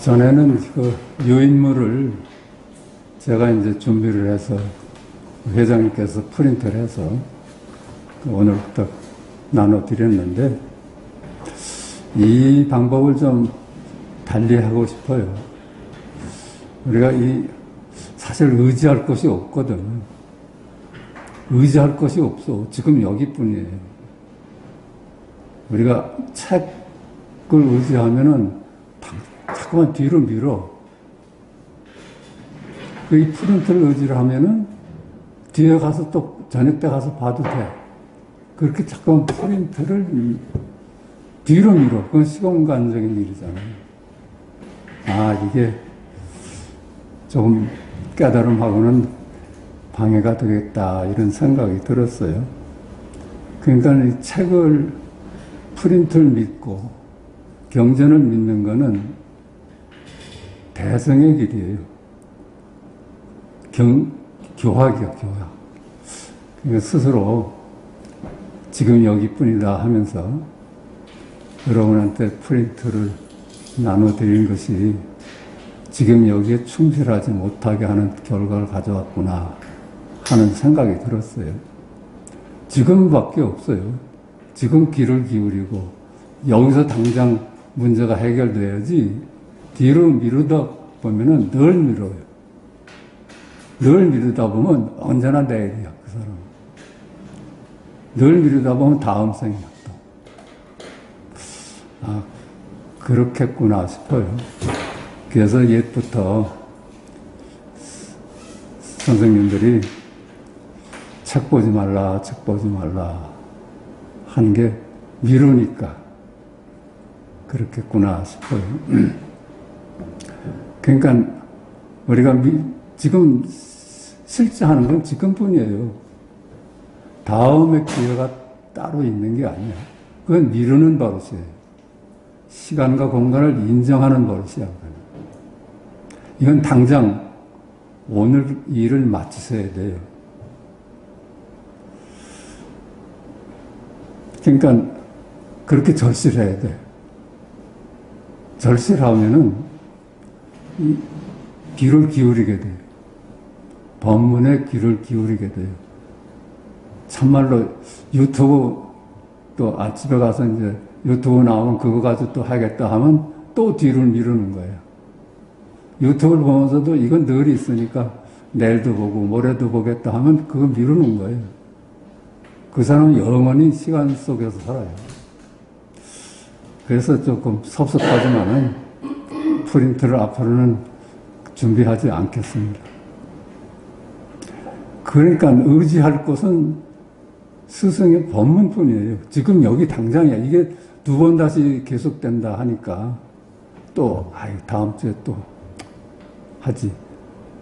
전에는 그 유인물을 제가 이제 준비를 해서 회장님께서 프린트를 해서 오늘부터 나눠드렸는데, 이 방법을 좀 달리 하고 싶어요. 우리가 사실 의지할 것이 없거든. 의지할 것이 없어. 지금 여기뿐이에요. 우리가 책을 의지하면은 자꾸만 뒤로 밀어. 이 프린트를 의지를 하면은 뒤에 가서 또 저녁 때 가서 봐도 돼. 그렇게 자꾸만 프린트를 뒤로 밀어. 그건 시공간적인 일이잖아요. 이게 조금 깨달음하고는 방해가 되겠다, 이런 생각이 들었어요. 그러니까 이 책을, 프린트를 믿고 경전을 믿는 거는 대성의 길이에요. 교학이요, 교학. 그러니까 스스로 지금 여기뿐이다 하면서 여러분한테 프린트를 나눠드린 것이 지금 여기에 충실하지 못하게 하는 결과를 가져왔구나 하는 생각이 들었어요. 지금밖에 없어요. 지금 귀를 기울이고 여기서 당장 문제가 해결돼야지, 뒤로 미루다 보면은 늘 미뤄요. 늘 미루다 보면 언제나 내일이야, 그 사람. 늘 미루다 보면 다음 생이야, 또. 그렇겠구나 싶어요. 그래서 옛부터 선생님들이 책 보지 말라, 책 보지 말라 하는 게 미루니까 그렇겠구나 싶어요. 그러니까 우리가 지금 실제 하는 건 지금뿐이에요. 다음에 기회가 따로 있는 게 아니야. 그건 미루는 버릇이에요. 시간과 공간을 인정하는 버릇이야. 이건 당장 오늘 일을 마치셔야 돼요. 그러니까 그렇게 절실해야 돼. 절실하면은 귀를 기울이게 돼요. 법문에 귀를 기울이게 돼요. 참말로 유튜브 또 집에 가서 이제 유튜브 나오면 그거 가지고 또 하겠다 하면 또 뒤를 미루는 거예요. 유튜브를 보면서도 이건 늘 있으니까 내일도 보고 모레도 보겠다 하면 그거 미루는 거예요. 그 사람은 영원히 시간 속에서 살아요. 그래서 조금 섭섭하지만은 프린트를 앞으로는 준비하지 않겠습니다. 그러니까 의지할 것은 스승의 법문뿐이에요. 지금 여기 당장이야. 이게 두 번 다시 계속된다 하니까 또 다음 주에 또 하지.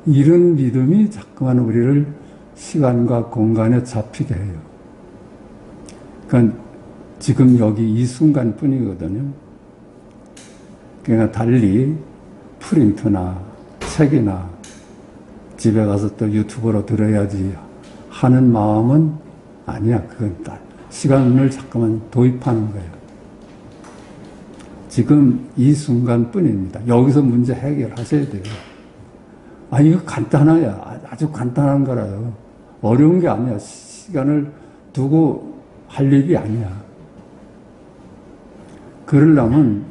이런 믿음이 자꾸만 우리를 시간과 공간에 잡히게 해요. 그러니까 지금 여기 이 순간뿐이거든요. 그러니까 달리 프린트나 책이나 집에 가서 또 유튜브로 들어야지 하는 마음은 아니야. 그건 시간을 잠깐만 도입하는 거예요. 지금 이 순간뿐입니다. 여기서 문제 해결하셔야 돼요. 이거 간단해요. 아주 간단한 거라요. 어려운 게 아니야. 시간을 두고 할 일이 아니야. 그러려면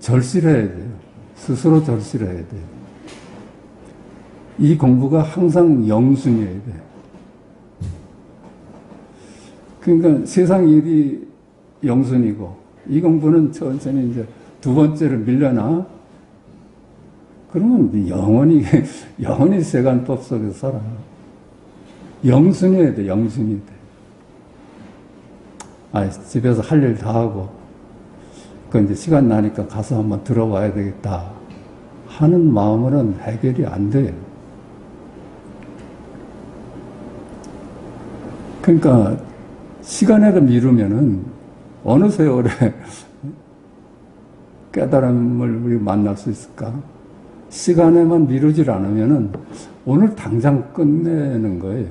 절실해야 돼요. 스스로 절실해야 돼요. 이 공부가 항상 영순이어야 돼요. 그러니까 세상 일이 영순이고, 이 공부는 천천히 이제 두 번째로 밀려나? 그러면 영원히 세간법 속에서 살아. 영순이어야 돼, 영순이 돼. 집에서 할 일 다 하고, 이제 시간 나니까 가서 한번 들어와야 되겠다 하는 마음으로는 해결이 안 돼요. 그러니까, 시간에도 미루면은 어느 세월에 깨달음을 우리 만날 수 있을까? 시간에만 미루질 않으면은 오늘 당장 끝내는 거예요.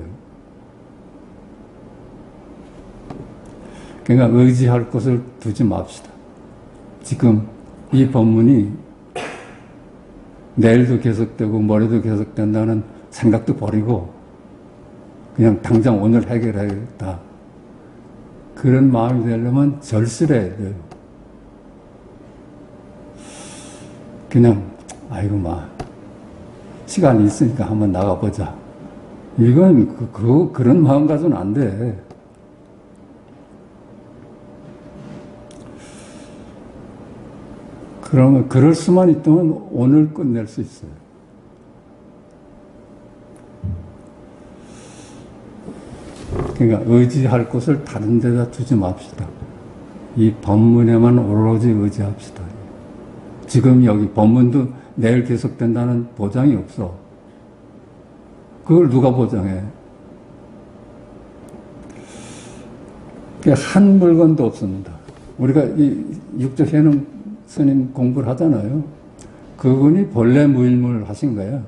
그러니까 의지할 것을 두지 맙시다. 지금 이 법문이 내일도 계속되고 모레도 계속된다는 생각도 버리고 그냥 당장 오늘 해결해야겠다. 그런 마음이 되려면 절실해야 돼요. 그냥 아이고 시간이 있으니까 한번 나가보자. 이건 그런 마음 가지고는 안 돼. 그러면 그럴 수만 있다면 오늘 끝낼 수 있어요. 그러니까 의지할 곳을 다른 데다 두지 맙시다. 이 법문에만 오로지 의지합시다. 지금 여기 법문도 내일 계속된다는 보장이 없어. 그걸 누가 보장해? 한 물건도 없습니다. 우리가 이 육적 해능 스님 공부를 하잖아요. 그분이 본래 무일물 하신 거예요.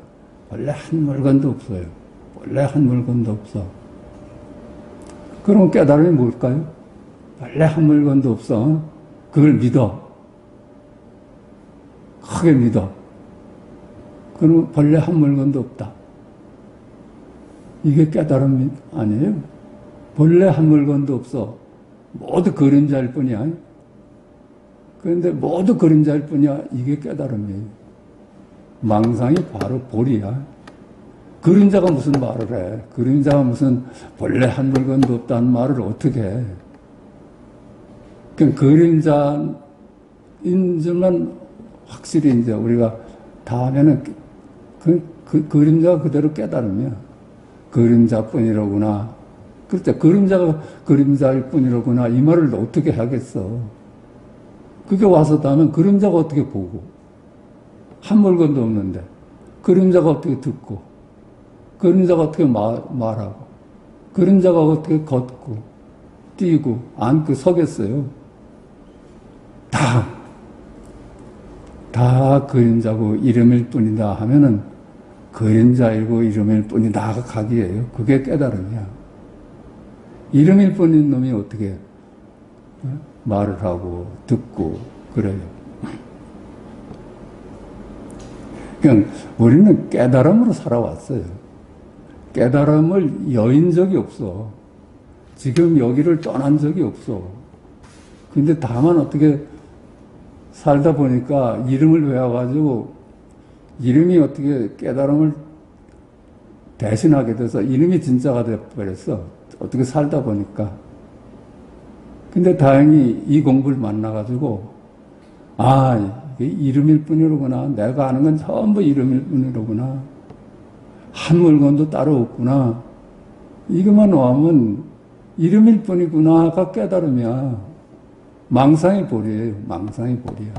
원래 한 물건도 없어요. 원래 한 물건도 없어. 그럼 깨달음이 뭘까요? 원래 한 물건도 없어. 그걸 믿어. 크게 믿어. 그러면 본래 한 물건도 없다. 이게 깨달음이 아니에요? 본래 한 물건도 없어. 모두 그림자일 뿐이야. 그런데 모두 그림자일 뿐이야. 이게 깨달음이에요. 망상이 바로 볼이야. 그림자가 무슨 말을 해? 그림자가 무슨 본래 한 물건도 없다는 말을 어떻게 해? 그러니까 그림자인 줄만 확실히 이제 우리가 다 하면은 그 그림자가 그대로 깨달음이야. 그림자뿐이로구나. 그렇죠. 그림자가 그림자일 뿐이로구나. 이 말을 어떻게 하겠어? 그게 와서 다면 그림자가 어떻게 보고? 한 물건도 없는데. 그림자가 어떻게 듣고? 그림자가 어떻게 말하고? 그림자가 어떻게 걷고, 뛰고, 앉고, 서겠어요? 다 그림자고 이름일 뿐이다 하면은 그림자이고 이름일 뿐이다가 각이에요. 그게 깨달음이야. 이름일 뿐인 놈이 어떻게 말을 하고 듣고 그래요. 그냥 우리는 깨달음으로 살아왔어요. 깨달음을 여인 적이 없어. 지금 여기를 떠난 적이 없어. 근데 다만 어떻게 살다 보니까 이름을 외워가지고 이름이 어떻게 깨달음을 대신하게 돼서 이름이 진짜가 돼버렸어. 어떻게 살다 보니까. 근데 다행히 이 공부를 만나가지고 이게 이름일 뿐이로구나. 내가 아는 건 전부 이름일 뿐이로구나. 한 물건도 따로 없구나. 이것만 와면 이름일 뿐이구나가 깨달음이야. 망상이 볼이에요. 망상이 볼이야.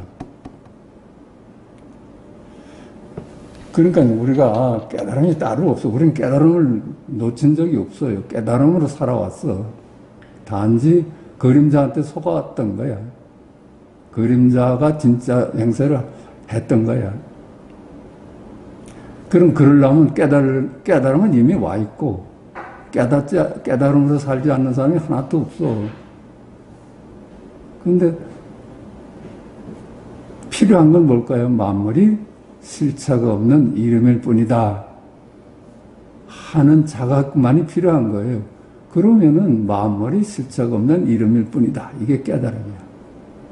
그러니까 우리가 깨달음이 따로 없어. 우리는 깨달음을 놓친 적이 없어요. 깨달음으로 살아왔어. 단지 그림자한테 속아왔던 거야. 그림자가 진짜 행세를 했던 거야. 그럼 그러려면 깨달음은 이미 와 있고, 깨달음으로 살지 않는 사람이 하나도 없어. 근데 필요한 건 뭘까요? 만물이 실체가 없는 이름일 뿐이다 하는 자각만이 필요한 거예요. 그러면은 만물이 실체가 없는 이름일 뿐이다. 이게 깨달음이야.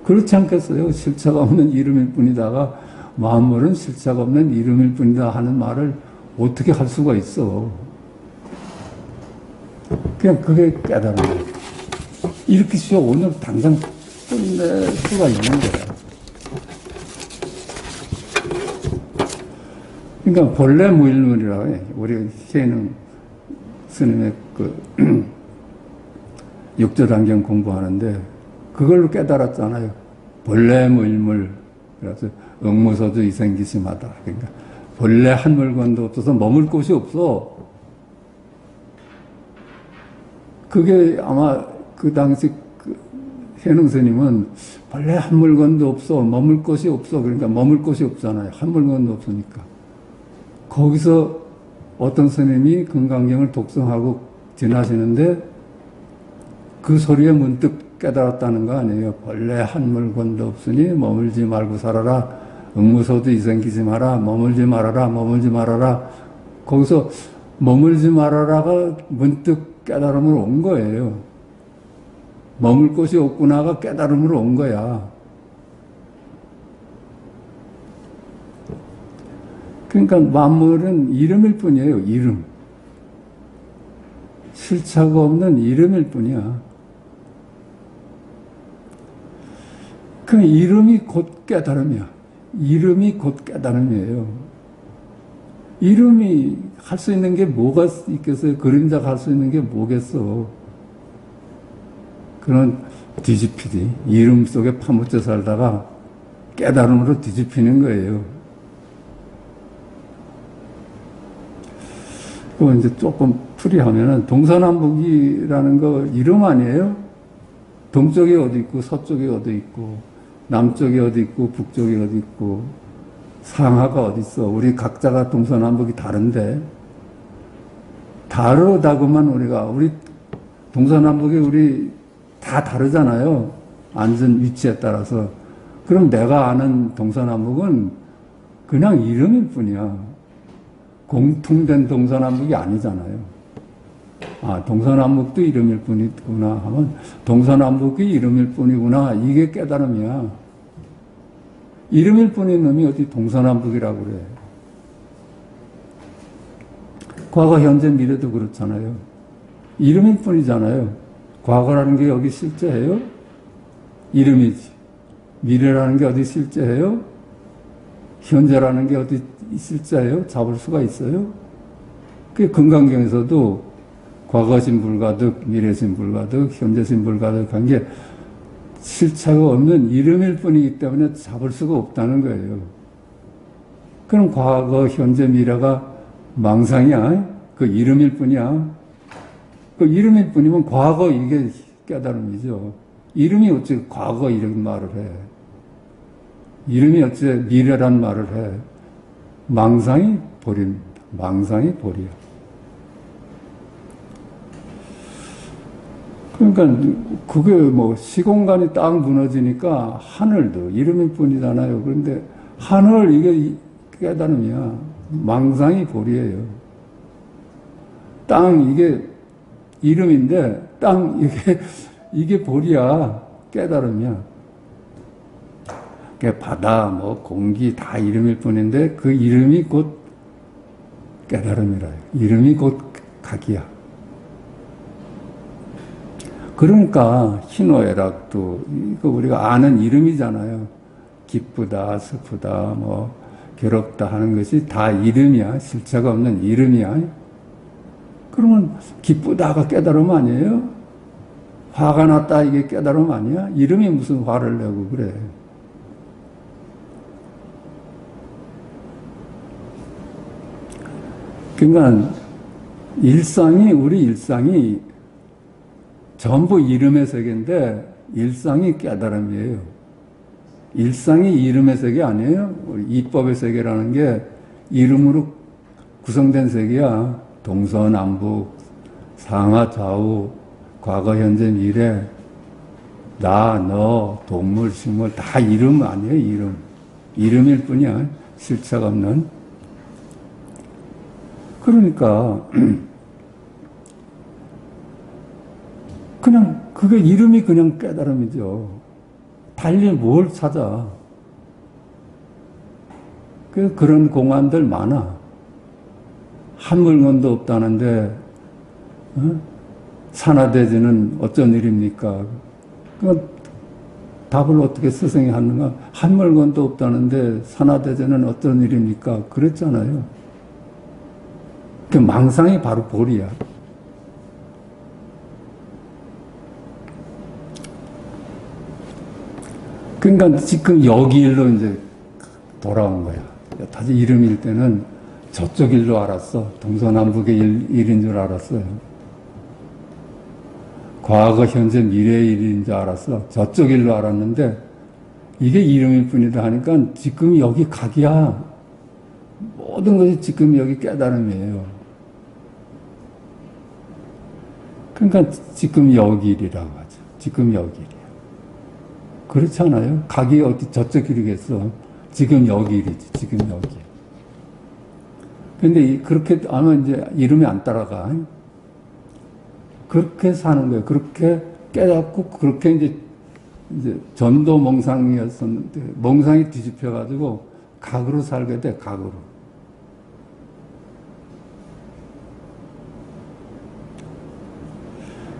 그렇지 않겠어요? 실체가 없는 이름일 뿐이다가 만물은 실체가 없는 이름일 뿐이다 하는 말을 어떻게 할 수가 있어? 그냥 그게 깨달음이야. 이렇게 쉬워. 오늘 당장 끝낼 수가 있는 거야. 그러니까 본래 무일물이라고 해. 우리 해능 스님의 육조단경 공부하는데 그걸로 깨달았잖아요. 본래 무일물. 그래서 응무소주 이생기심하다. 그러니까 본래 한 물건도 없어서 머물 곳이 없어. 그게 아마 그 당시 해능 스님은 본래 한 물건도 없어. 머물 곳이 없어. 그러니까 머물 곳이 없잖아요. 한 물건도 없으니까. 거기서 어떤 스님이 금강경을 독송하고 지나시는데 그 소리에 문득 깨달았다는 거 아니에요. 본래 한 물건도 없으니 머물지 말고 살아라. 응무소도 이생기지 마라. 머물지 말아라. 머물지 말아라. 거기서 머물지 말아라가 문득 깨달음으로 온 거예요. 머물 곳이 없구나가 깨달음으로 온 거야. 그러니까 만물은 이름일 뿐이에요. 이름. 실체가 없는 이름일 뿐이야. 그 이름이 곧 깨달음이야. 이름이 곧 깨달음이에요. 이름이 할 수 있는 게 뭐가 있겠어요? 그림자가 할 수 있는 게 뭐겠어? 그런 뒤집히지. 이름 속에 파묻혀 살다가 깨달음으로 뒤집히는 거예요. 그 이제 조금 풀이하면은 동서남북이라는 거 이름 아니에요? 동쪽이 어디 있고 서쪽이 어디 있고 남쪽이 어디 있고 북쪽이 어디 있고 상하가 어디 있어? 우리 각자가 동서남북이 다른데 다르다고만 우리 동서남북이 우리 다 다르잖아요. 앉은 위치에 따라서. 그럼 내가 아는 동서남북은 그냥 이름일 뿐이야. 공통된 동서남북이 아니잖아요. 아, 동서남북도 이름일 뿐이구나 하면 동서남북이 이름일 뿐이구나. 이게 깨달음이야. 이름일 뿐인 놈이 어디 동서남북이라고 그래. 과거, 현재, 미래도 그렇잖아요. 이름일 뿐이잖아요. 과거라는 게 여기 실제예요? 이름이지. 미래라는 게 어디 실제예요? 현재라는 게 어디 실제예요? 잡을 수가 있어요? 그 금강경에서도 과거신 불가득, 미래신 불가득, 현재신 불가득 한 게 실체가 없는 이름일 뿐이기 때문에 잡을 수가 없다는 거예요. 그럼 과거, 현재, 미래가 망상이야? 그 이름일 뿐이야? 그 이름일 뿐이면 과거 이게 깨달음이죠. 이름이 어째 과거 이런 말을 해. 이름이 어째 미래란 말을 해. 망상이 보립니다. 망상이 보리야. 그러니까 그게 뭐 시공간이 딱 무너지니까 하늘도 이름일 뿐이잖아요. 그런데 하늘 이게 깨달음이야. 망상이 보리예요. 땅 이게 이름인데 땅 이게 보리야. 깨달음이야. 바다, 뭐 공기 다 이름일 뿐인데 그 이름이 곧 깨달음이라. 이름이 곧 각이야. 그러니까 희노애락도 이거 우리가 아는 이름이잖아요. 기쁘다, 슬프다, 뭐 괴롭다 하는 것이 다 이름이야. 실체가 없는 이름이야. 그러면 기쁘다가 깨달음 아니에요? 화가 났다 이게 깨달음 아니야? 이름이 무슨 화를 내고 그래. 그러니까 우리 일상이 전부 이름의 세계인데 일상이 깨달음이에요. 일상이 이름의 세계 아니에요? 우리 이법의 세계라는 게 이름으로 구성된 세계야. 동서남북, 상하 좌우, 과거 현재 미래, 나, 너, 동물, 식물 다 이름 아니에요? 이름. 이름일 뿐이야. 실체가 없는. 그러니까 그냥 그게 이름이 그냥 깨달음이죠. 달리 뭘 찾아. 그런 공안들 많아. 한 물건도 없다는데 산화대지는 어쩐 일입니까? 그 답을 어떻게 스승이 하는가? 한 물건도 없다는데 산화대지는 어떤 일입니까? 그랬잖아요. 그 망상이 바로 보리야. 그러니까 지금 여기 일로 이제 돌아온 거야. 다시 이름일 때는 저쪽 일로 알았어. 동서남북의 일인 줄 알았어요. 과거, 현재, 미래의 일인 줄 알았어. 저쪽 일로 알았는데 이게 이름일 뿐이다 하니까 지금 여기 각이야. 모든 것이 지금 여기 깨달음이에요. 그러니까 지금 여기 일이라고 하죠. 지금 여 길이야. 그렇지 않아요? 각이 어디 저쪽 길이겠어. 지금 여 길이지. 지금 여 길. 근데 그렇게 하면 이제 이름이 안 따라가. 그렇게 사는 거예요. 그렇게 깨닫고 그렇게 이제 전도 몽상이었었는데 몽상이 뒤집혀가지고 각으로 살게 돼. 각으로.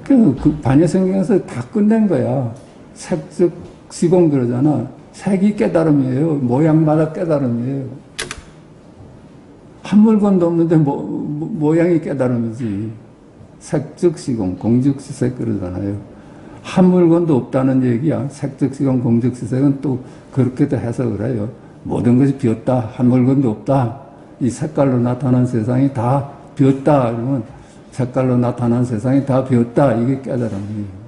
그 반야성경에서 다 끝낸 거야. 색즉 시공 그러잖아. 색이 깨달음이에요. 모양마다 깨달음이에요. 한 물건도 없는데 모양이 깨달음이지. 색즉 시공, 공즉 시색 그러잖아요. 한 물건도 없다는 얘기야. 색즉 시공, 공즉 시색은 또 그렇게도 해석을 해요. 모든 것이 비었다. 한 물건도 없다. 이 색깔로 나타난 세상이 다 비었다. 그러면 색깔로 나타난 세상이 다 비었다. 이게 깨달음이에요.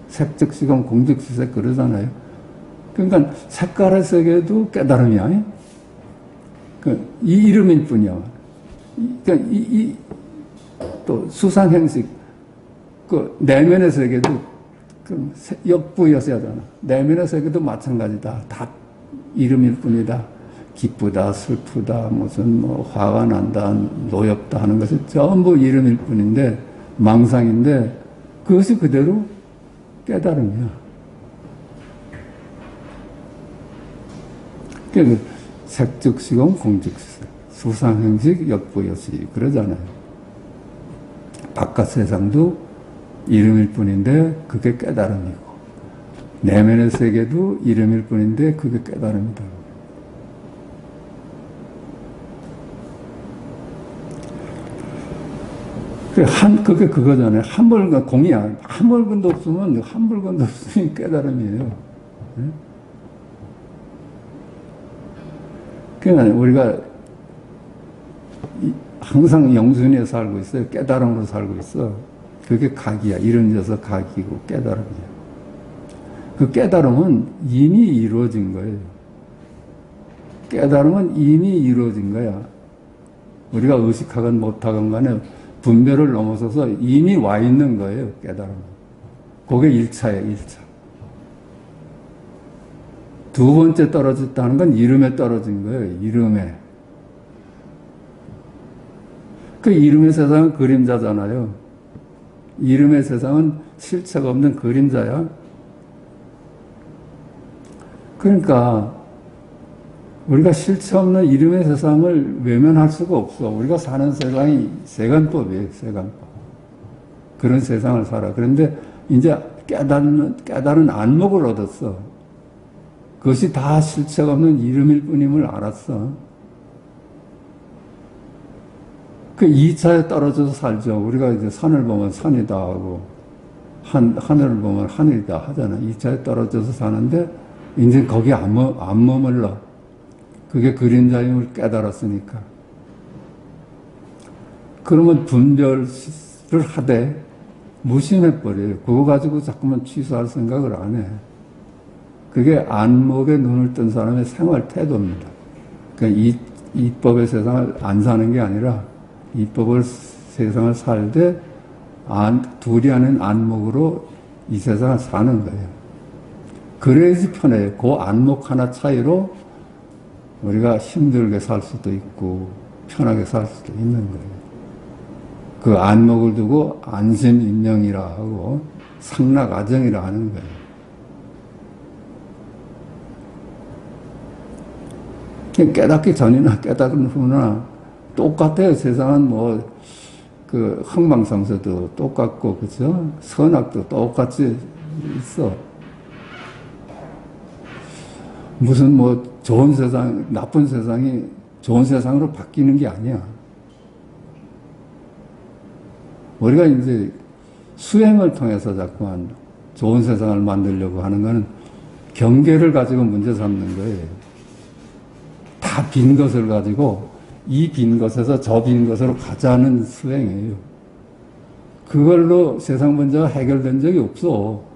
색즉 시공, 공즉 시색 그러잖아요. 그러니까 색깔의 세계도 깨달음이야. 이 이름일 뿐이야. 그러니까 또 수상행식, 그 내면의 세계도 역부여서야잖아. 내면의 세계도 마찬가지다. 다 이름일 뿐이다. 기쁘다, 슬프다, 무슨 화가 난다, 노엽다 하는 것이 전부 이름일 뿐인데 망상인데 그것이 그대로 깨달음이야. 그러니까 색즉 시공, 공즉 시색, 수상행식, 역부여시 그러잖아요. 바깥 세상도 이름일 뿐인데 그게 깨달음이고 내면의 세계도 이름일 뿐인데 그게 깨달음이다. 그게 그거잖아요. 한 물건, 공이야. 한 물건도 없으면, 한 물건도 없으면 깨달음이에요. 그러니까 우리가 항상 영순위에 살고 있어요. 깨달음으로 살고 있어. 그게 각이야. 이름져서 각이고 깨달음이야. 그 깨달음은 이미 이루어진 거예요. 깨달음은 이미 이루어진 거야. 우리가 의식하건 못하건 간에 분별을 넘어서서 이미 와 있는 거예요, 깨달음은. 그게 1차예요, 1차. 두 번째 떨어졌다는 건 이름에 떨어진 거예요, 이름에. 그 이름의 세상은 그림자잖아요. 이름의 세상은 실체가 없는 그림자야. 그러니까, 우리가 실체 없는 이름의 세상을 외면할 수가 없어. 우리가 사는 세상이 세간법이에요, 세간법. 그런 세상을 살아. 그런데 이제 깨달은 안목을 얻었어. 그것이 다 실체가 없는 이름일 뿐임을 알았어. 그 2차에 떨어져서 살죠. 우리가 이제 산을 보면 산이다 하고, 하늘을 보면 하늘이다 하잖아. 2차에 떨어져서 사는데, 이제 거기 안 머물러. 그게 그림자임을 깨달았으니까. 그러면 분별을 하되 무심해버려요. 그거 가지고 자꾸만 취소할 생각을 안 해. 그게 안목에 눈을 뜬 사람의 생활 태도입니다. 그러니까 이법의 세상을 안 사는 게 아니라 이법을 세상을 살되 둘이 아닌 안목으로 이 세상을 사는 거예요. 그래야지 편해요. 그 안목 하나 차이로 우리가 힘들게 살 수도 있고 편하게 살 수도 있는 거예요. 그 안목을 두고 안심인명이라 하고 상락아정이라 하는 거예요. 깨닫기 전이나 깨닫은 후나 똑같아요. 세상은 그 흥망성쇠도 똑같고, 그죠? 선악도 똑같이 있어. 무슨 좋은 세상, 나쁜 세상이 좋은 세상으로 바뀌는 게 아니야. 우리가 이제 수행을 통해서 자꾸만 좋은 세상을 만들려고 하는 거는 경계를 가지고 문제 삼는 거예요. 다 빈 것을 가지고 이 빈 것에서 저 빈 것으로 가자는 수행이에요. 그걸로 세상 문제가 해결된 적이 없어.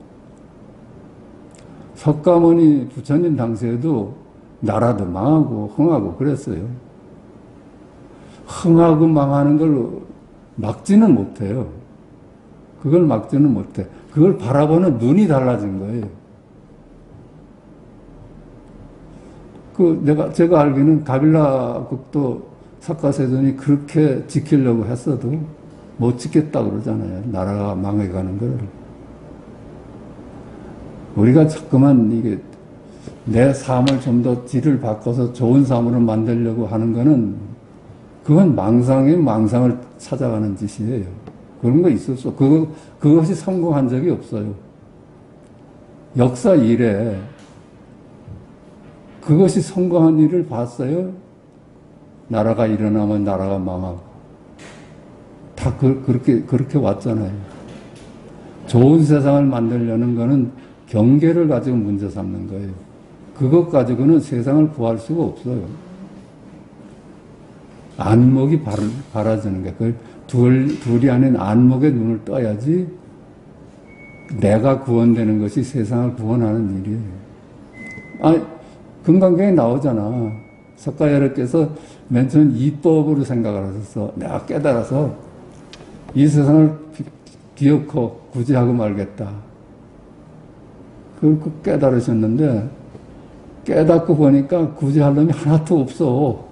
석가모니 부처님 당시에도 나라도 망하고 흥하고 그랬어요. 흥하고 망하는 걸 막지는 못해요. 그걸 막지는 못해. 그걸 바라보는 눈이 달라진 거예요. 제가 알기는 가빌라 국도 석가세존이 그렇게 지키려고 했어도 못 지켰다고 그러잖아요. 나라가 망해가는 걸. 우리가 자꾸만 이게 내 삶을 좀 더 질을 바꿔서 좋은 삶으로 만들려고 하는 거는 그건 망상을 찾아가는 짓이에요. 그런 거 있었어. 그것이 성공한 적이 없어요. 역사 이래 그것이 성공한 일을 봤어요. 나라가 일어나면 나라가 망하고. 다 그렇게 왔잖아요. 좋은 세상을 만들려는 거는 경계를 가지고 문제 삼는 거예요. 그것 가지고는 세상을 구할 수가 없어요. 안목이 바라지는 거예요. 둘이 아닌 안목에 눈을 떠야지 내가 구원되는 것이 세상을 구원하는 일이에요. 금강경에 나오잖아. 석가열애께서 맨 처음 이법으로 생각을 하셔서 내가 깨달아서 이 세상을 기어코 구제하고 말겠다. 그걸 깨달으셨는데 깨닫고 보니까 구제할 놈이 하나도 없어.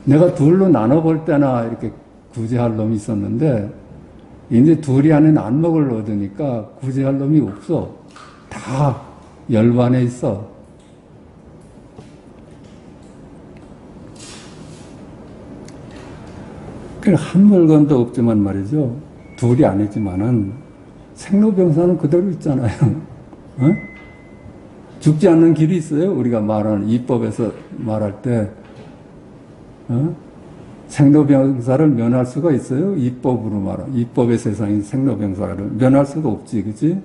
내가 둘로 나눠볼 때나 이렇게 구제할 놈이 있었는데 이제 둘이 아닌 안목을 얻으니까 구제할 놈이 없어. 다 열반에 있어. 한 물건도 없지만 말이죠. 둘이 아니지만은 생로병사는 그대로 있잖아요. 어? 죽지 않는 길이 있어요. 우리가 말하는 이법에서 말할 때 생로병사를 면할 수가 있어요. 이법으로 말하면 이법의 세상인 생로병사를 면할 수가 없지, 그렇지?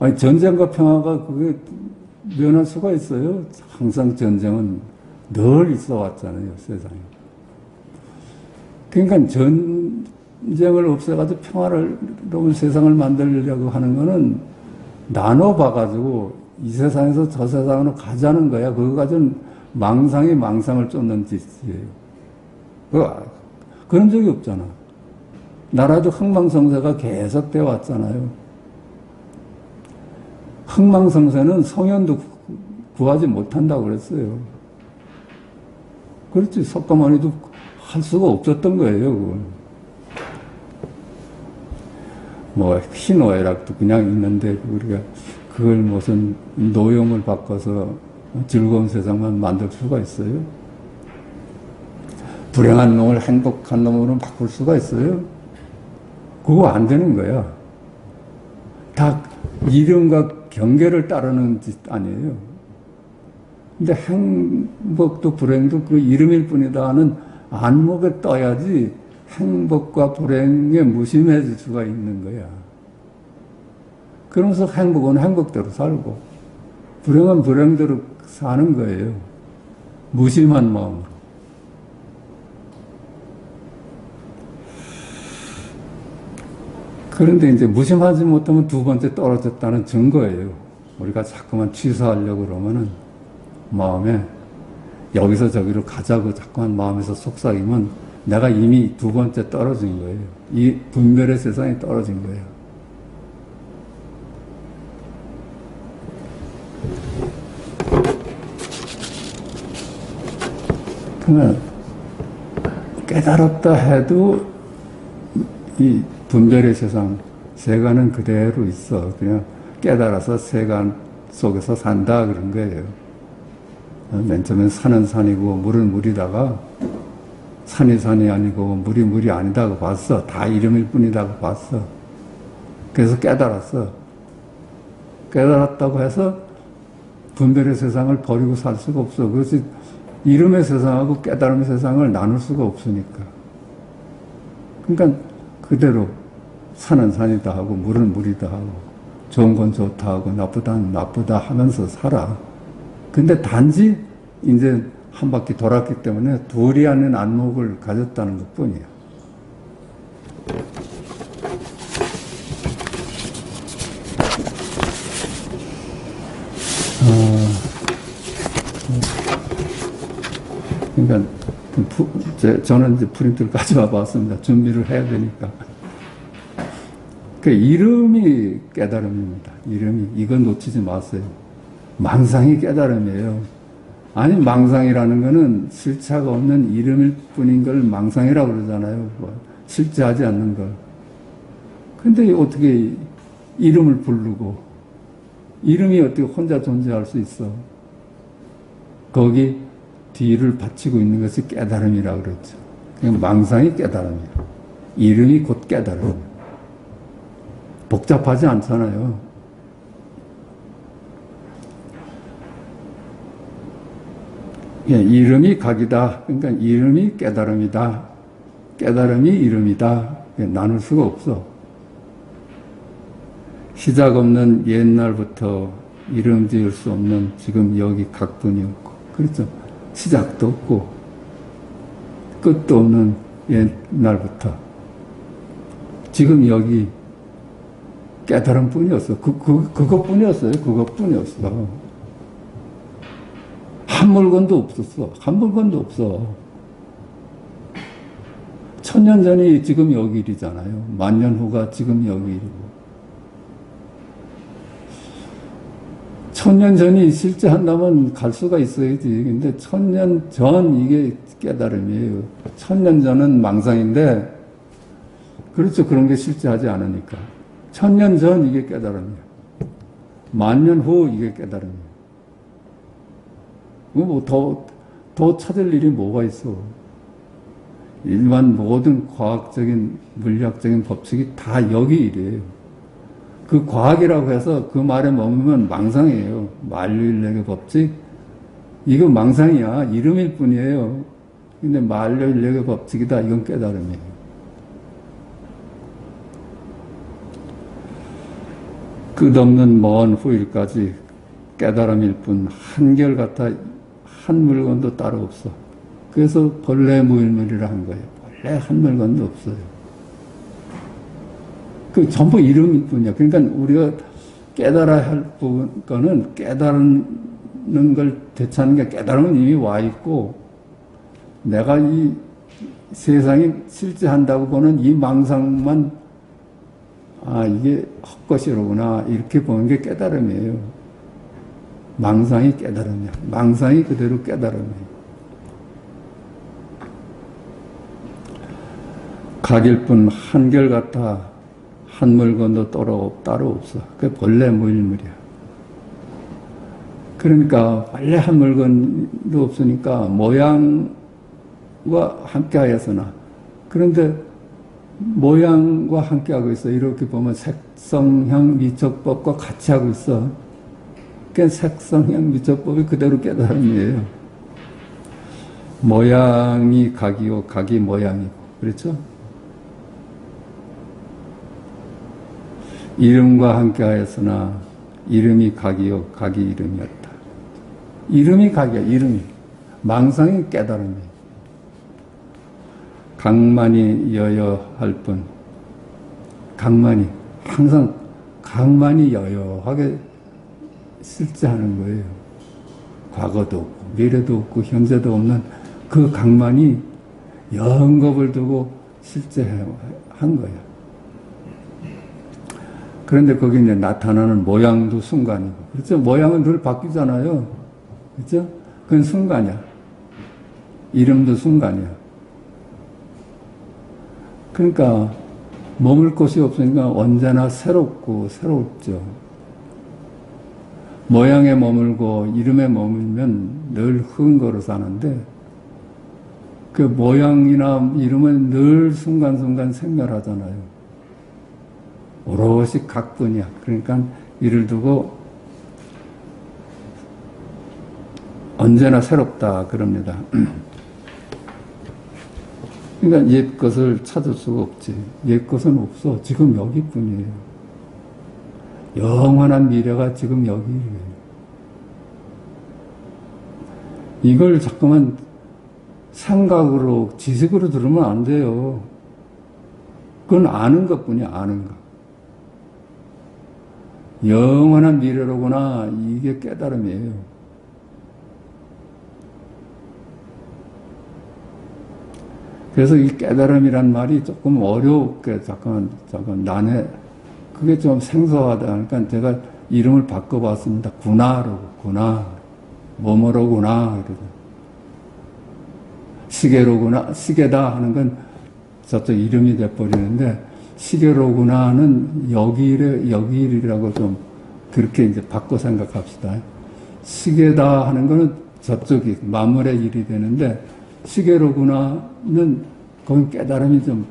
아니 전쟁과 평화가 그게 면할 수가 있어요. 항상 전쟁은 늘 있어 왔잖아요, 세상에. 그러니까 전쟁을 없애가지고 평화로운 세상을 만들려고 하는 거는 나눠봐가지고 이 세상에서 저 세상으로 가자는 거야. 그거 가지고는 망상이 망상을 쫓는 짓이에요. 그런 적이 없잖아. 나라도 흥망성쇠가 계속 되어 왔잖아요. 흥망성쇠는 성현도 구하지 못한다고 그랬어요. 그렇지. 석가모니도 할 수가 없었던 거예요, 그걸. 희노애락도 그냥 있는데, 우리가 그걸 무슨 노용을 바꿔서 즐거운 세상만 만들 수가 있어요? 불행한 놈을 행복한 놈으로 바꿀 수가 있어요? 그거 안 되는 거야. 다 이름과 경계를 따르는 짓 아니에요. 근데 행복도 불행도 그 이름일 뿐이다 하는 안목에 떠야지 행복과 불행에 무심해질 수가 있는 거야. 그러면서 행복은 행복대로 살고 불행은 불행대로 사는 거예요. 무심한 마음으로. 그런데 이제 무심하지 못하면 두 번째 떨어졌다는 증거예요. 우리가 자꾸만 취소하려고 그러면은 마음에 여기서 저기로 가자고 자꾸만 마음에서 속삭이면 내가 이미 두 번째 떨어진 거예요. 이 분별의 세상에 떨어진 거예요. 그러면 깨달았다 해도 이 분별의 세상, 세간은 그대로 있어. 그냥 깨달아서 세간 속에서 산다 그런 거예요. 맨 처음엔 산은 산이고 물은 물이다가 산이 산이 아니고 물이 물이 아니다고 봤어. 다 이름일 뿐이다고 봤어. 그래서 깨달았어. 깨달았다고 해서 분별의 세상을 버리고 살 수가 없어. 그래서 이름의 세상하고 깨달음의 세상을 나눌 수가 없으니까. 그러니까 그대로 산은 산이다 하고 물은 물이다 하고 좋은 건 좋다 하고 나쁘다는 나쁘다 하면서 살아. 근데 단지 이제 한 바퀴 돌았기 때문에 둘이 아닌 안목을 가졌다는 것 뿐이야. 그러니까 저는 이제 프린트를 가져와 봤습니다. 준비를 해야 되니까. 그 이름이 깨달음입니다. 이름이. 이건 놓치지 마세요. 망상이 깨달음이에요. 아니, 망상이라는 거는 실체가 없는 이름일 뿐인 걸 망상이라고 그러잖아요. 뭐, 실체하지 않는 걸. 근데 어떻게 이름을 부르고, 이름이 어떻게 혼자 존재할 수 있어? 거기 뒤를 바치고 있는 것이 깨달음이라고 그랬죠. 그냥 망상이 깨달음이에요. 이름이 곧 깨달음이에요. 복잡하지 않잖아요. 예, 이름이 각이다. 그러니까 이름이 깨달음이다. 깨달음이 이름이다. 나눌 수가 없어. 시작 없는 옛날부터 이름 지을 수 없는 지금 여기 각뿐이었고, 그렇죠. 시작도 없고 끝도 없는 옛날부터 지금 여기 깨달음 뿐이었어. 그것뿐이었어요. 그것뿐이었어. 한 물건도 없었어. 한 물건도 없어. 1000년 전이 지금 여기 일이잖아요. 10,000년 후가 지금 여기 일이고. 1000년 전이 실제 한다면 갈 수가 있어야지. 근데 1000년 전 이게 깨달음이에요. 1000년 전은 망상인데, 그렇죠. 그런 게 실제하지 않으니까. 1000년 전 이게 깨달음이에요. 10,000년 후 이게 깨달음이에요. 뭐 더 찾을 일이 뭐가 있어. 일반 모든 과학적인, 물리학적인 법칙이 다 여기 일이에요. 그 과학이라고 해서 그 말에 머무면 망상이에요. 만류인력의 법칙? 이거 망상이야. 이름일 뿐이에요. 근데 만류인력의 법칙이다. 이건 깨달음이에요. 끝없는 먼 후일까지 깨달음일 뿐 한결같아 한 물건도 따로 없어. 그래서 본래 무일물이라 한 거예요. 본래 한 물건도 없어요. 그 전부 이름일 뿐이야. 그러니까 우리가 깨달아야 할 거는 깨달는 걸 되찾는 게, 깨달음은 이미 와 있고, 내가 이 세상이 실제한다고 보는 이 망상만, 아, 이게 헛것이로구나, 이렇게 보는 게 깨달음이에요. 망상이 깨달음이야. 망상이 그대로 깨달음이에요. 각일 뿐 한결같아 한 물건도 따로 없어. 그게 본래 무일물이야. 그러니까 원래 한 물건도 없으니까 모양과 함께 하였으나, 그런데 모양과 함께 하고 있어. 이렇게 보면 색성향 미적법과 같이 하고 있어. 그러니까 색성향 미적법이 그대로 깨달음이에요. 모양이 각이요, 각이 모양이고. 그렇죠? 이름과 함께 하였으나 이름이 각이요, 각이 이름이었다. 이름이 각이야, 이름이. 망상이 깨달음이에요. 각만이 여여할 뿐. 각만이, 항상 각만이 여여하게 실제하는 거예요. 과거도 없고, 미래도 없고, 현재도 없는 그 각만이 영겁을 두고 실제한 거예요. 그런데 거기 이제 나타나는 모양도 순간이고, 그렇죠? 모양은 늘 바뀌잖아요. 그렇죠? 그건 순간이야. 이름도 순간이야. 그러니까 머물 곳이 없으니까 언제나 새롭고 새롭죠. 모양에 머물고 이름에 머물면 늘 흥거려 사는데, 그 모양이나 이름은 늘 순간순간 생멸하잖아요. 오롯이 각뿐이야. 그러니까 이를 두고 언제나 새롭다 그럽니다. 그러니까 옛 것을 찾을 수가 없지. 옛 것은 없어. 지금 여기뿐이에요. 영원한 미래가 지금 여기예요. 이걸 자꾸만 생각으로, 지식으로 들으면 안 돼요. 그건 아는 것뿐이야, 아는 것. 영원한 미래로구나, 이게 깨달음이에요. 그래서 이 깨달음이란 말이 조금 어렵게 잠깐 그게 좀 생소하다. 그러니까 제가 이름을 바꿔봤습니다. 구나. 뭐뭐로구나. 이러죠. 시계로구나. 시계다 하는 건 저쪽 이름이 돼버리는데, 시계로구나는 여기일이라고 좀 그렇게 이제 바꿔 생각합시다. 시계다 하는 거는 저쪽이 만물의 일이 되는데, 시계로구나는 거기 깨달음이 좀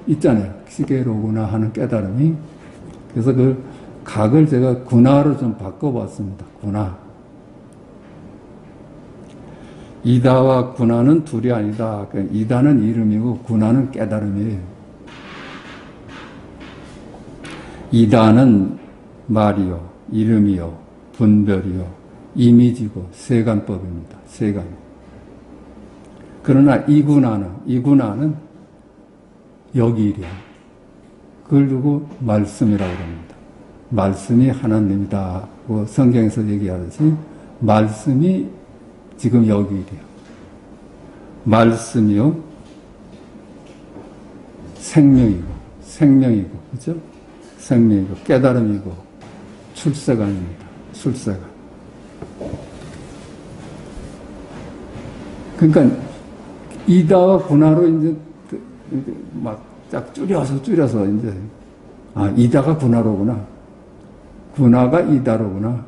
있잖아요. 시계로구나 하는 깨달음이. 그래서 그 각을 제가 구나로 좀 바꿔봤습니다. 구나. 이다와 구나는 둘이 아니다. 이다는 이름이고 구나는 깨달음이에요. 이다는 말이요, 이름이요, 분별이요, 이미지고 세간법입니다. 세간. 그러나 이구나는 여기이랴. 그걸 두고 말씀이라고 합니다. 말씀이 하나님이다. 성경에서 얘기하듯이 말씀이 지금 여기이랴. 말씀이요, 생명이고, 그죠? 생명이고, 깨달음이고, 출세관입니다. 출세관. 그러니까 이다와 구나로 이제 막 쫙 줄여서 이제 이다가 구나로구나. 구나가 이다로구나.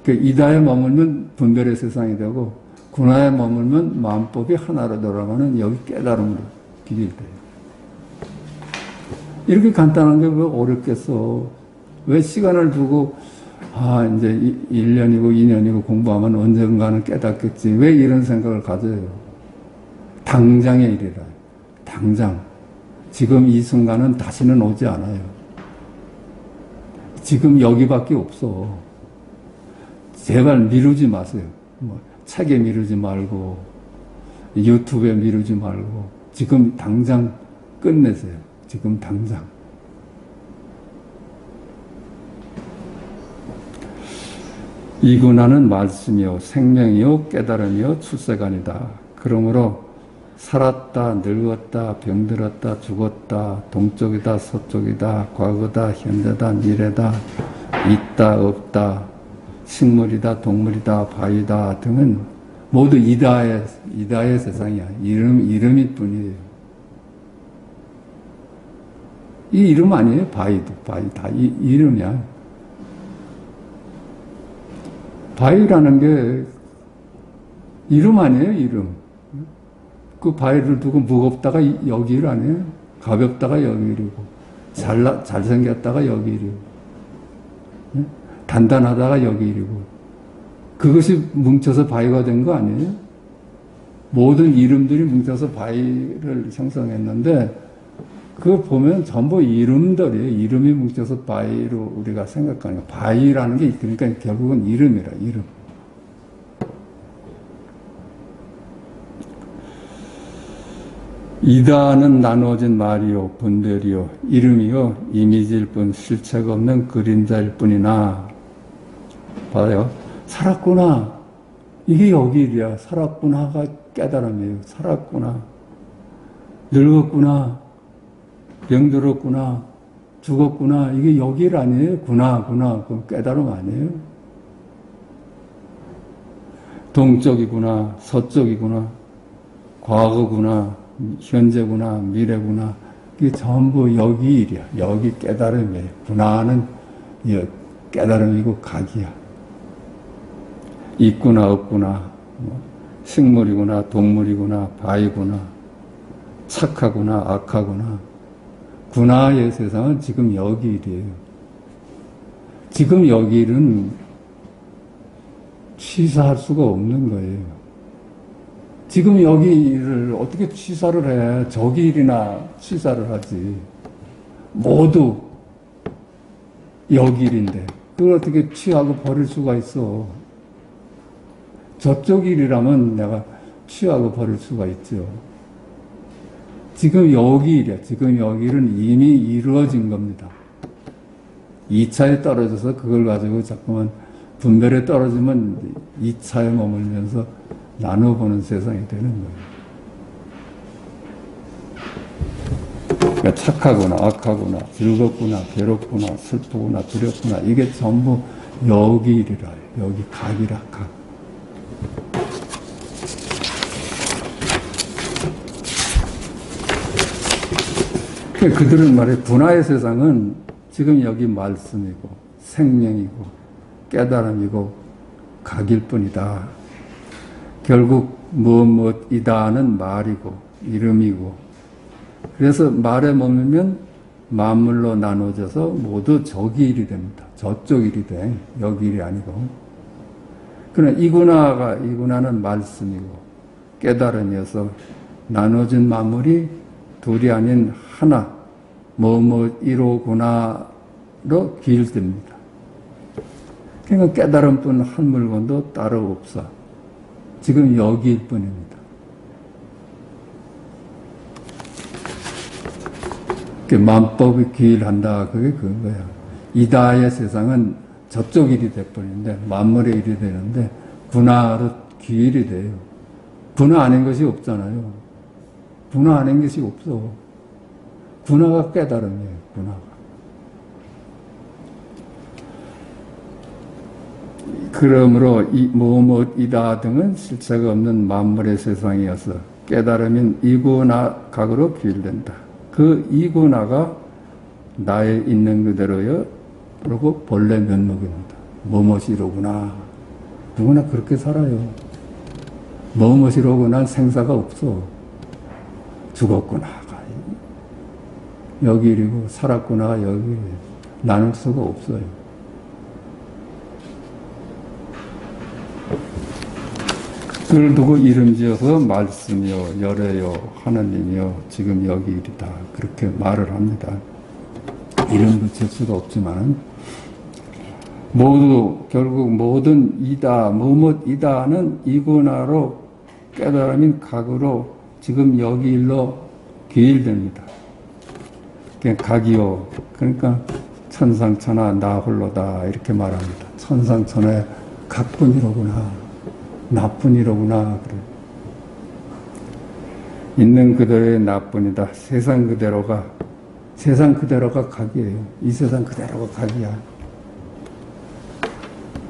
그 이다에 머물면 분별의 세상이 되고 구나에 머물면 마음법이 하나로 돌아가는 여기 깨달음으로 길이 돼요. 이렇게 간단한 게 왜 어렵겠어? 왜 시간을 두고 이제 1년이고 2년이고 공부하면 언젠가는 깨닫겠지. 왜 이런 생각을 가져요? 당장의 일이라. 당장. 지금 이 순간은 다시는 오지 않아요. 지금 여기밖에 없어. 제발 미루지 마세요. 책에 미루지 말고 유튜브에 미루지 말고 지금 당장 끝내세요. 지금 당장. 이구나는 말씀이요 생명이요 깨달음이요 출세관이다. 그러므로 살았다, 늙었다, 병들었다, 죽었다, 동쪽이다, 서쪽이다, 과거다, 현재다, 미래다, 있다, 없다, 식물이다, 동물이다, 바위다 등은 모두 이다의 세상이야. 이름일 뿐이에요. 이 이름 아니에요? 바위 다 이름이야. 바위라는 게 이름 아니에요, 이름. 그 바위를 두고 무겁다가 여기일 아니에요? 가볍다가 여기이고, 잘생겼다가 여기이고, 단단하다가 여기이고, 그것이 뭉쳐서 바위가 된 거 아니에요? 모든 이름들이 뭉쳐서 바위를 형성했는데, 그거 보면 전부 이름들이에요. 이름이 뭉쳐서 바위로 우리가 생각하는 거. 바위라는 게, 그러니까 결국은 이름이라, 이름. 이다는 나누어진 말이요, 분별이요, 이름이요, 이미지일 뿐, 실체가 없는 그림자일 뿐이나, 봐요. 살았구나. 이게 여기이랴. 살았구나가 깨달음이에요. 살았구나. 늙었구나. 병들었구나. 죽었구나. 이게 여기일 아니에요? 구나. 그 깨달음 아니에요? 동쪽이구나. 서쪽이구나. 과거구나. 현재구나, 미래구나. 이게 전부 여기이랴. 여기 깨달음이에요. 구나는 깨달음이고 각이야. 있구나, 없구나. 식물이구나, 동물이구나, 바위구나. 착하구나, 악하구나. 구나의 세상은 지금 여기일이에요. 지금 여기일은 취사할 수가 없는 거예요. 지금 여기를 어떻게 취사를 해? 저기 일이나 취사를 하지. 모두 여기 일인데 그걸 어떻게 취하고 버릴 수가 있어? 저쪽 일이라면 내가 취하고 버릴 수가 있죠. 지금 여기 일이야. 지금 여기 일은 이미 이루어진 겁니다. 2차에 떨어져서 그걸 가지고 자꾸만 분별에 떨어지면 2차에 머물면서 나눠보는 세상이 되는 거예요. 그러니까 착하구나, 악하구나, 즐겁구나, 괴롭구나, 슬프구나, 두렵구나, 이게 전부 여기이리라. 여기 각이라, 각. 그들은 말해, 분하의 세상은 지금 여기 말씀이고, 생명이고, 깨달음이고, 각일 뿐이다. 결국, 무엇이다는 말이고, 이름이고, 그래서 말에 머물면 만물로 나눠져서 모두 저기 일이 됩니다. 저쪽 일이 돼. 여기 일이 아니고. 그러나 이구나는 말씀이고, 깨달음이어서 나눠진 만물이 둘이 아닌 하나, 이로구나로 기일됩니다. 그러니까 깨달음뿐 한 물건도 따로 없어. 지금 여기일 뿐입니다. 만법이 기일한다. 그게 그건 거야. 이다의 세상은 저쪽 일이 돼버리는데, 만물의 일이 되는데, 분하로 기일이 돼요. 분하 아닌 것이 없잖아요. 분하 아닌 것이 없어. 분하가 깨달음이에요, 분하가. 그러므로 무엇이다 등은 실체가 없는 만물의 세상이어서 깨달음인 이구나 각으로 기일된다. 그 이구나가 나의 있는 그대로요. 그리고 본래 면목입니다. 뭐뭐이로구나. 누구나 그렇게 살아요. 뭐뭐이로구나 생사가 없어. 죽었구나. 여기 이리고 살았구나. 여기 나눌 수가 없어요. 그걸 두고 이름 지어서 말씀이요, 열애요, 하나님이요, 지금 여기 일이다. 그렇게 말을 합니다. 이름 붙일 수가 없지만, 결국 모든 이다, 무엇이다는 이구나로 깨달음인 각으로 지금 여기 일로 기일됩니다. 각이요. 그러니까 천상천하 나 홀로다. 이렇게 말합니다. 천상천하의 각뿐이로구나. 나뿐이로구나. 그래. 있는 그대로의 나뿐이다. 세상 그대로가 각이에요. 이 세상 그대로가 각이야.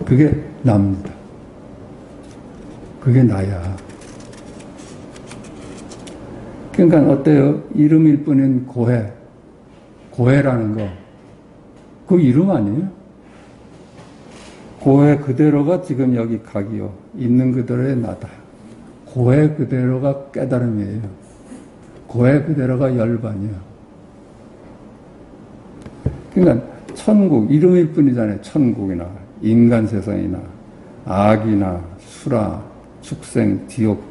그게 납니다. 그게 나야. 그러니까 어때요? 이름일 뿐인 고해라는 거. 그 이름 아니에요? 고해 그대로가 지금 여기 각이요. 있는 그대로의 나다. 고해 그대로가 깨달음이에요. 고해 그대로가 열반이에요. 그러니까 천국, 이름일 뿐이잖아요. 천국이나 인간 세상이나 악이나 수라, 축생, 지옥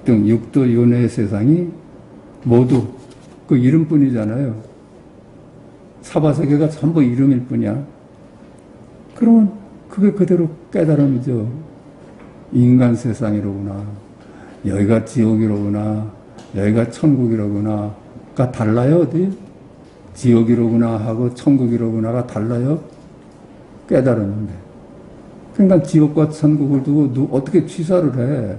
등 육도 윤회의 세상이 모두 그 이름뿐이잖아요. 사바세계가 전부 이름일 뿐이야. 그러면 그게 그대로 깨달음이죠. 인간 세상이로구나. 여기가 지옥이로구나. 여기가 천국이로구나가 달라요, 어디? 지옥이로구나 하고 천국이로구나가 달라요? 깨달음인데. 그러니까 지옥과 천국을 두고 어떻게 취사를 해?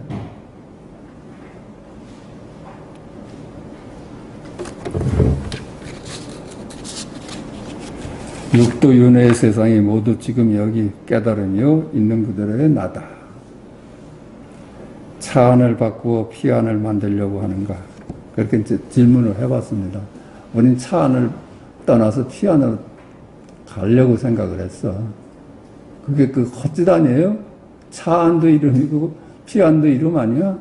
육도 윤회의 세상이 모두 지금 여기 깨달음이요. 있는 그대로의 나다. 차안을 바꾸어 피안을 만들려고 하는가. 그렇게 이제 질문을 해봤습니다. 우린 차안을 떠나서 피안으로 가려고 생각을 했어. 그게 그 헛짓 아니에요? 차안도 이름이고 피안도 이름 아니야?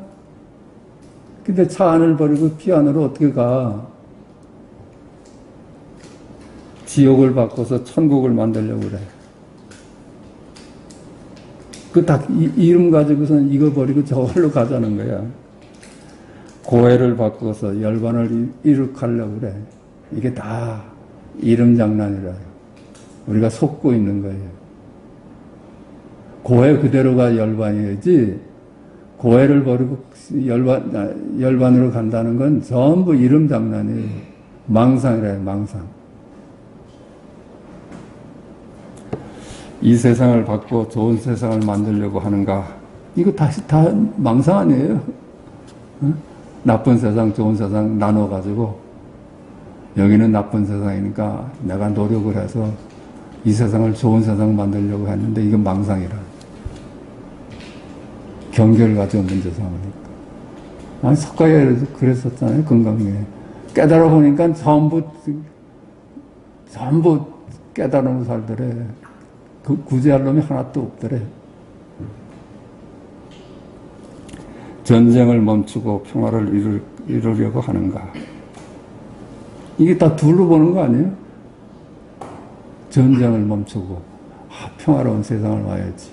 근데 차안을 버리고 피안으로 어떻게 가? 지옥을 바꿔서 천국을 만들려고 그래. 그 딱 이름 가지고서는 이거 버리고 저걸로 가자는 거야. 고해를 바꿔서 열반을 이룩하려고 그래. 이게 다 이름 장난이라요. 우리가 속고 있는 거예요. 고해 그대로가 열반이지, 고해를 버리고 열반으로 간다는 건 전부 이름 장난이에요. 망상이래요, 망상. 이 세상을 바꿔 좋은 세상을 만들려고 하는가? 이거 다시 다 망상 아니에요? 응? 나쁜 세상, 좋은 세상 나눠가지고 여기는 나쁜 세상이니까 내가 노력을 해서 이 세상을 좋은 세상 만들려고 했는데 이건 망상이라. 경계를 가지고 문제 삼으니까. 아니, 석가에도 그랬었잖아요, 건강에. 깨달아 보니까 전부 깨달음으로 살더래. 그 구제할 놈이 하나도 없더래. 전쟁을 멈추고 평화를 이루려고 하는가. 이게 다 둘로 보는 거 아니에요? 전쟁을 멈추고 평화로운 세상을 와야지.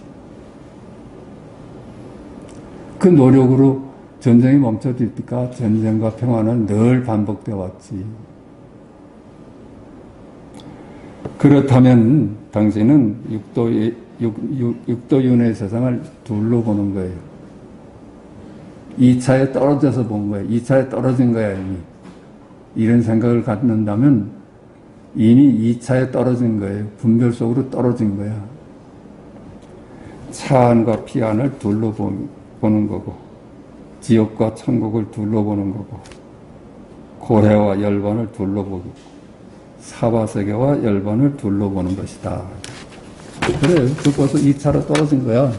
그 노력으로 전쟁이 멈춰집니까? 전쟁과 평화는 늘 반복되어 왔지. 그렇다면 당신은 육도윤회의 세상을 둘로 보는 거예요. 2차에 떨어져서 본 거예요. 2차에 떨어진 거야, 이미. 이런 생각을 갖는다면 이미 2차에 떨어진 거예요. 분별 속으로 떨어진 거야. 차안과 피안을 둘로 보는 거고, 지옥과 천국을 둘로 보는 거고, 고해와 열반을 둘로 보고, 사바세계와 열반을 둘로 보는 것이다. 그래, 그 벌써 2차로 떨어진 거야.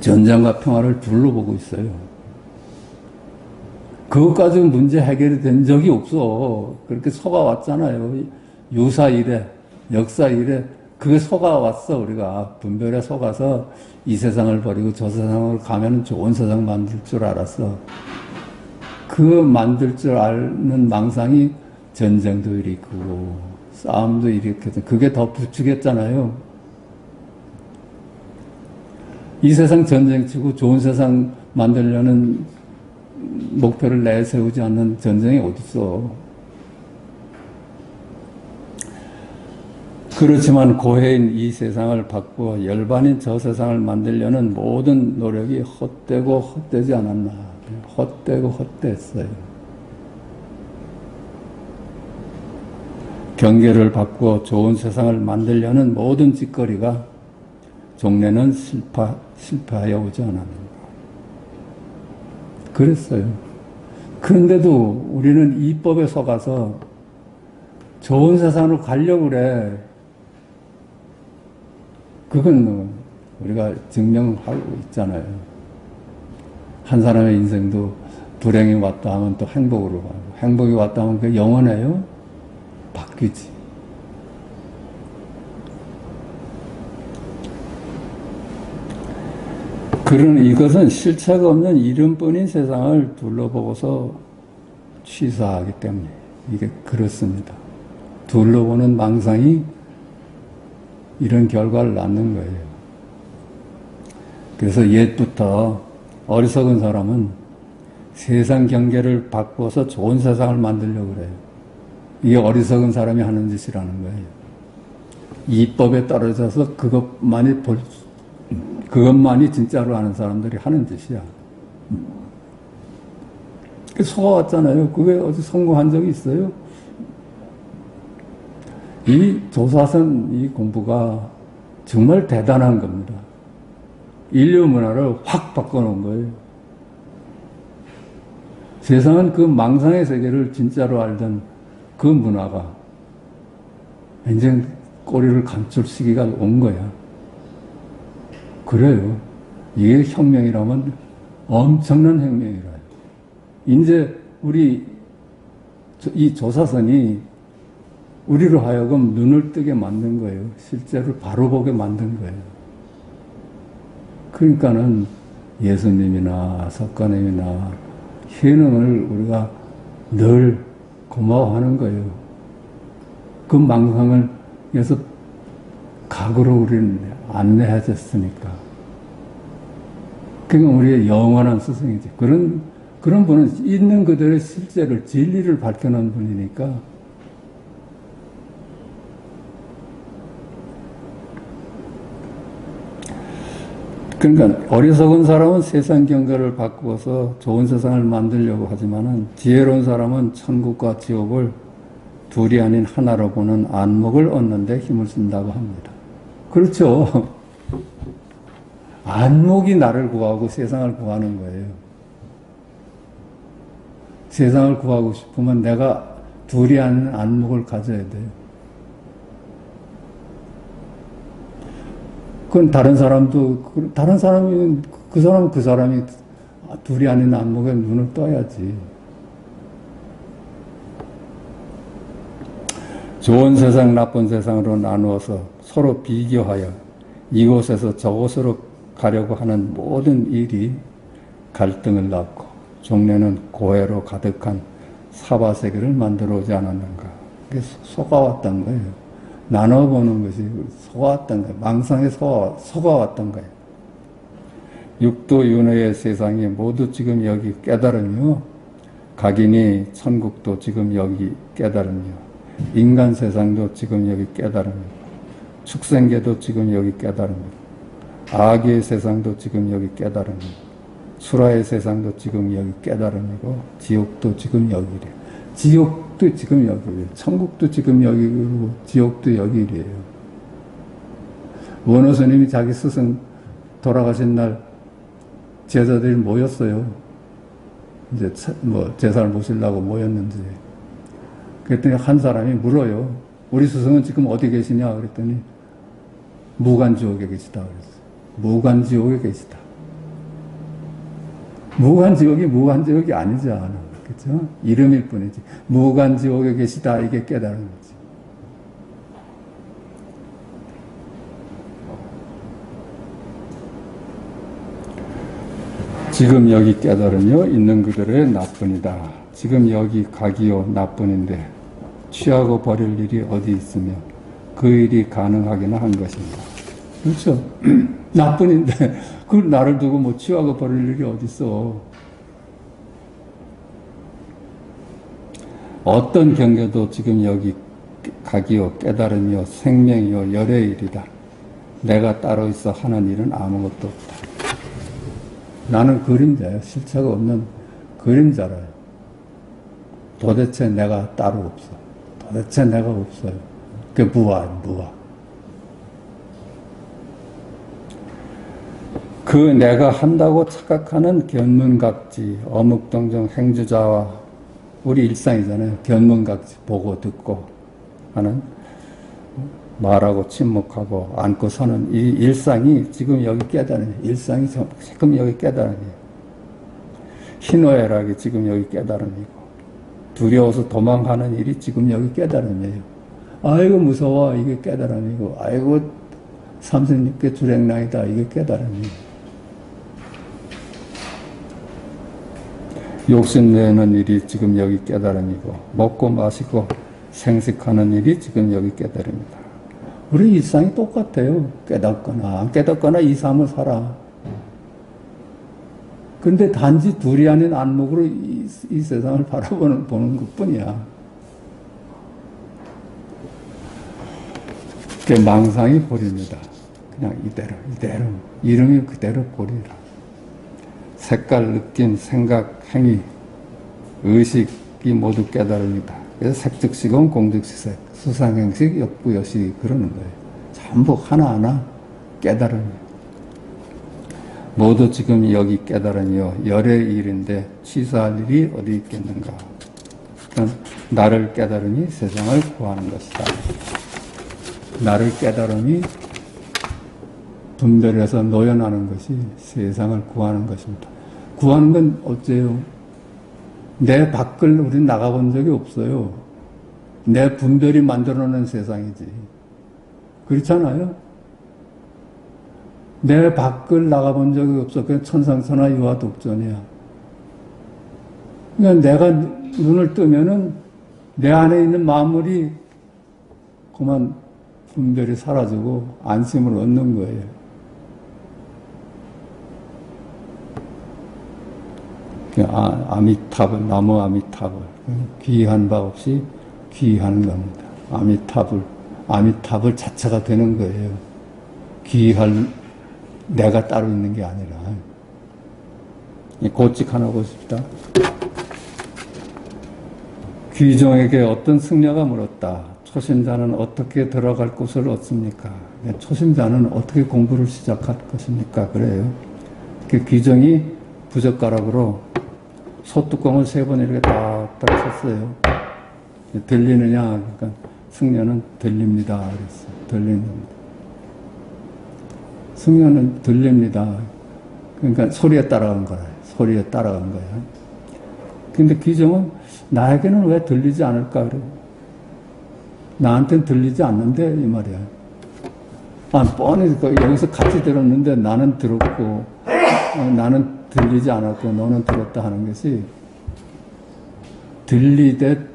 전쟁과 평화를 둘로 보고 있어요. 그것 가지고 문제 해결이 된 적이 없어. 그렇게 속아왔잖아요. 유사 이래, 역사 이래, 그게 속아왔어. 우리가 분별에 속아서 이 세상을 버리고 저 세상으로 가면 좋은 세상 만들 줄 알았어. 그 만들 줄 아는 망상이 전쟁도 일으키고 싸움도 일으켜서 그게 더 부추겼잖아요. 이 세상 전쟁치고 좋은 세상 만들려는 목표를 내세우지 않는 전쟁이 어딨어. 그렇지만 고해인 이 세상을 바꾸어 열반인 저 세상을 만들려는 모든 노력이 헛되고 헛되지 않았나. 헛되고 헛됐어요. 경계를 바꾸어 좋은 세상을 만들려는 모든 짓거리가 종래는 실패하여 오지 않았는가. 그랬어요. 그런데도 우리는 이법에 속아서 좋은 세상으로 가려고 그래. 그건 우리가 증명하고 있잖아요. 한 사람의 인생도 불행이 왔다 하면 또 행복으로 가고, 행복이 왔다 하면 그게 영원해요? 바뀌지. 그런 이것은 실체가 없는 이름뿐인 세상을 둘러보고서 취사하기 때문에 이게 그렇습니다. 둘러보는 망상이 이런 결과를 낳는 거예요. 그래서 옛부터 어리석은 사람은 세상 경계를 바꿔서 좋은 세상을 만들려고 그래요. 이게 어리석은 사람이 하는 짓이라는 거예요. 이법에 떨어져서 그것만이 진짜로 아는 사람들이 하는 짓이야. 속아왔잖아요. 그게 어디 성공한 적이 있어요? 이 조사선 이 공부가 정말 대단한 겁니다. 인류 문화를 확 바꿔놓은 거예요. 세상은 그 망상의 세계를 진짜로 알던 그 문화가 이제 꼬리를 감출 시기가 온 거야. 그래요. 이게 혁명이라면 엄청난 혁명이라요. 이제 이 조사선이 우리로 하여금 눈을 뜨게 만든 거예요. 실제로 바로 보게 만든 거예요. 그러니까는 예수님이나 석가님이나 희능을 우리가 늘 고마워하는 거예요. 그 망상을 위해서 각오로 우리는 안내해줬으니까. 그러니까 우리의 영원한 스승이지. 그런 분은 있는 그들의 실제를, 진리를 밝혀놓은 분이니까. 그러니까 어리석은 사람은 세상 경계를 바꾸어서 좋은 세상을 만들려고 하지만은 지혜로운 사람은 천국과 지옥을 둘이 아닌 하나로 보는 안목을 얻는 데 힘을 쓴다고 합니다. 그렇죠. 안목이 나를 구하고 세상을 구하는 거예요. 세상을 구하고 싶으면 내가 둘이 아닌 안목을 가져야 돼요. 그건 다른 사람도, 그 사람이 둘이 아닌 안목에 눈을 떠야지. 좋은 세상, 나쁜 세상으로 나누어서 서로 비교하여 이곳에서 저곳으로 가려고 하는 모든 일이 갈등을 낳고 종래는 고해로 가득한 사바세계를 만들어 오지 않았는가. 그게 속아왔던 거예요. 나눠보는 것이 속아왔던 거예요. 망상에 속아왔던 거예요. 육도 윤회의 세상이 모두 지금 여기 깨달으며 각인이 천국도 지금 여기 깨달으며 인간 세상도 지금 여기 깨달으며 축생계도 지금 여기 깨달으며 아기의 세상도 지금 여기 깨달으며 수라의 세상도 지금 여기 깨달음이고 지옥도 지금 여기래. 지옥도 지금 여기래요. 천국도 지금 여기고 지옥도 여기래요. 원호 스님이 자기 스승 돌아가신 날 제자들이 모였어요. 이제 제사를 모시려고 모였는지. 그랬더니 한 사람이 물어요. 우리 스승은 지금 어디 계시냐? 그랬더니 무간지옥에 계시다 그랬어요. 무간지옥에 계시다. 무간지옥이 아니잖아. 그렇죠? 이름일 뿐이지. 무간지옥에 계시다. 이게 깨달은 거지. 지금 여기 깨달으며 있는 그대로의 나뿐이다. 지금 여기 각이요 나뿐인데 취하고 버릴 일이 어디 있으며 그 일이 가능하기나 한 것인가. 그렇죠? 나뿐인데 그걸 나를 두고 뭐 취하고 버릴 일이 어디 있어. 어떤 경계도 지금 여기 각이요 깨달으며 생명이요 열의 일이다. 내가 따로 있어 하는 일은 아무것도 없다. 나는 그림자예요. 실체가 없는 그림자라요. 도대체 내가 따로 없어. 도대체 내가 없어요. 그게 무아. 그 내가 한다고 착각하는 견문각지, 어묵동정 행주자와 우리 일상이잖아요. 견문각지 보고 듣고 하는 말하고 침묵하고 안고 서는 이 일상이 지금 여기 깨달으니 일상이 지금 여기 깨달으니 희노애락이 지금 여기 깨달음이고 두려워서 도망가는 일이 지금 여기 깨달음이에요. 아이고 무서워 이게 깨달음이고 아이고 36개 주랭랑이다 이게 깨달음이에요. 욕심내는 일이 지금 여기 깨달음이고 먹고 마시고 생식하는 일이 지금 여기 깨달음이다. 우리 일상이 똑같아요. 깨닫거나 안 깨닫거나 이 삶을 살아. 근데 단지 둘이 아닌 안목으로 이 세상을 바라보는 것뿐이야. 그게 망상이 보립니다. 그냥 이대로 이름이 그대로 보리라. 색깔, 느낌, 생각, 행위, 의식이 모두 깨달음이다. 그래서 색즉시공, 공즉시색, 수상행식, 역부여식 그러는 거예요. 전부 하나하나 깨달음이에요. 모두 지금 여기 깨달으며 열의 일인데 취사할 일이 어디 있겠는가. 그러니까 나를 깨달으니 세상을 구하는 것이다. 나를 깨달으니 분별해서 노연하는 것이 세상을 구하는 것입니다. 구하는 건 어째요? 내 밖을 우리는 나가본 적이 없어요. 내 분별이 만들어낸 세상이지. 그렇잖아요? 내 밖을 나가본 적이 없어. 그냥 천상천하 유아독존이야. 그러니까 내가 눈을 뜨면은 내 안에 있는 만물이 그만 분별이 사라지고 안심을 얻는 거예요. 아미타불, 나무 아미타불. 귀한 바 없이 귀하는 겁니다. 아미타불 자체가 되는 거예요. 귀할 내가 따로 있는 게 아니라. 고칙 하나 보십시다. 귀종에게 어떤 승려가 물었다. 초심자는 어떻게 들어갈 곳을 얻습니까? 초심자는 어떻게 공부를 시작할 것입니까? 그래요. 그 규정이 부젓가락으로 소뚜껑을 3번 이렇게 딱딱 쳤어요. 들리느냐? 그러니까 승려는 들립니다. 그랬어요. 들립니다. 승려는 들립니다. 그러니까 소리에 따라간 거야. 소리에 따라간 거야. 근데 규정은 나에게는 왜 들리지 않을까? 그래. 나한테는 들리지 않는데, 이 말이야. 뻔히 여기서 같이 들었는데 나는 들었고, 나는 들리지 않았고, 너는 들었다 하는 것이 들리되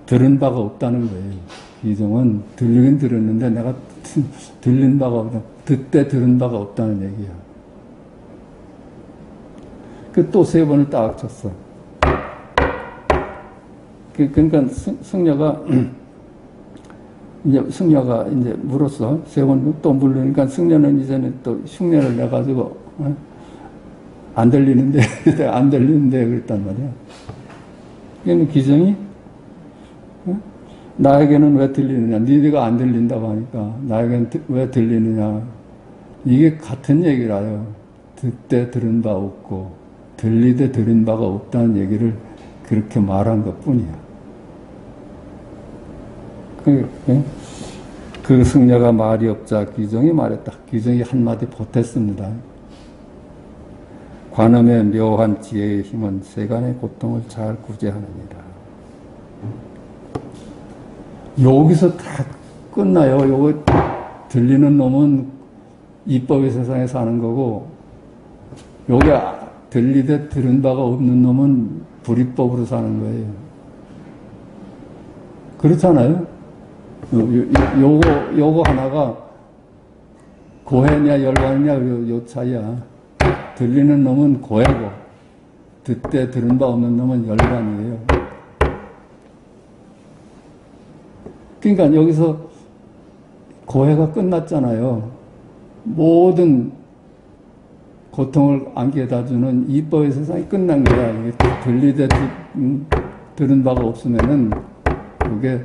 들은 바가 없다는 거예요. 규정은 들리긴 들었는데 내가 들린 바가 없다. 듣되 들은 바가 없다는 얘기야. 또 3번을 딱 쳤어. 그러니까 승려가 이제 물었어. 3번 또 물으니까 승려는 이제는 또 흉내를 내가지고 안 들리는데 안 들리는데 그랬단 말이야. 그러니까 규정이 나에게는 왜 들리느냐? 니네가 안 들린다고 하니까 나에게는 왜 들리느냐? 이게 같은 얘기라요. 듣되 들은 바 없고 들리되 들은 바가 없다는 얘기를 그렇게 말한 것뿐이야. 그 승려가 말이 없자 규정이 말했다. 규정이 한마디 보탰습니다. 관음의 묘한 지혜의 힘은 세간의 고통을 잘 구제하느니라. 여기서 다 끝나요. 요거 들리는 놈은 이법의 세상에 사는 거고, 요게 들리되 들은 바가 없는 놈은 불이법으로 사는 거예요. 그렇잖아요? 요거 하나가 고해냐 열반이냐 요 차이야. 들리는 놈은 고해고, 듣되 들은 바 없는 놈은 열반이에요. 그러니까 여기서 고해가 끝났잖아요. 모든 고통을 안겨다 주는 이법의 세상이 끝난 거야. 이게 들리되 들은 바가 없으면은 그게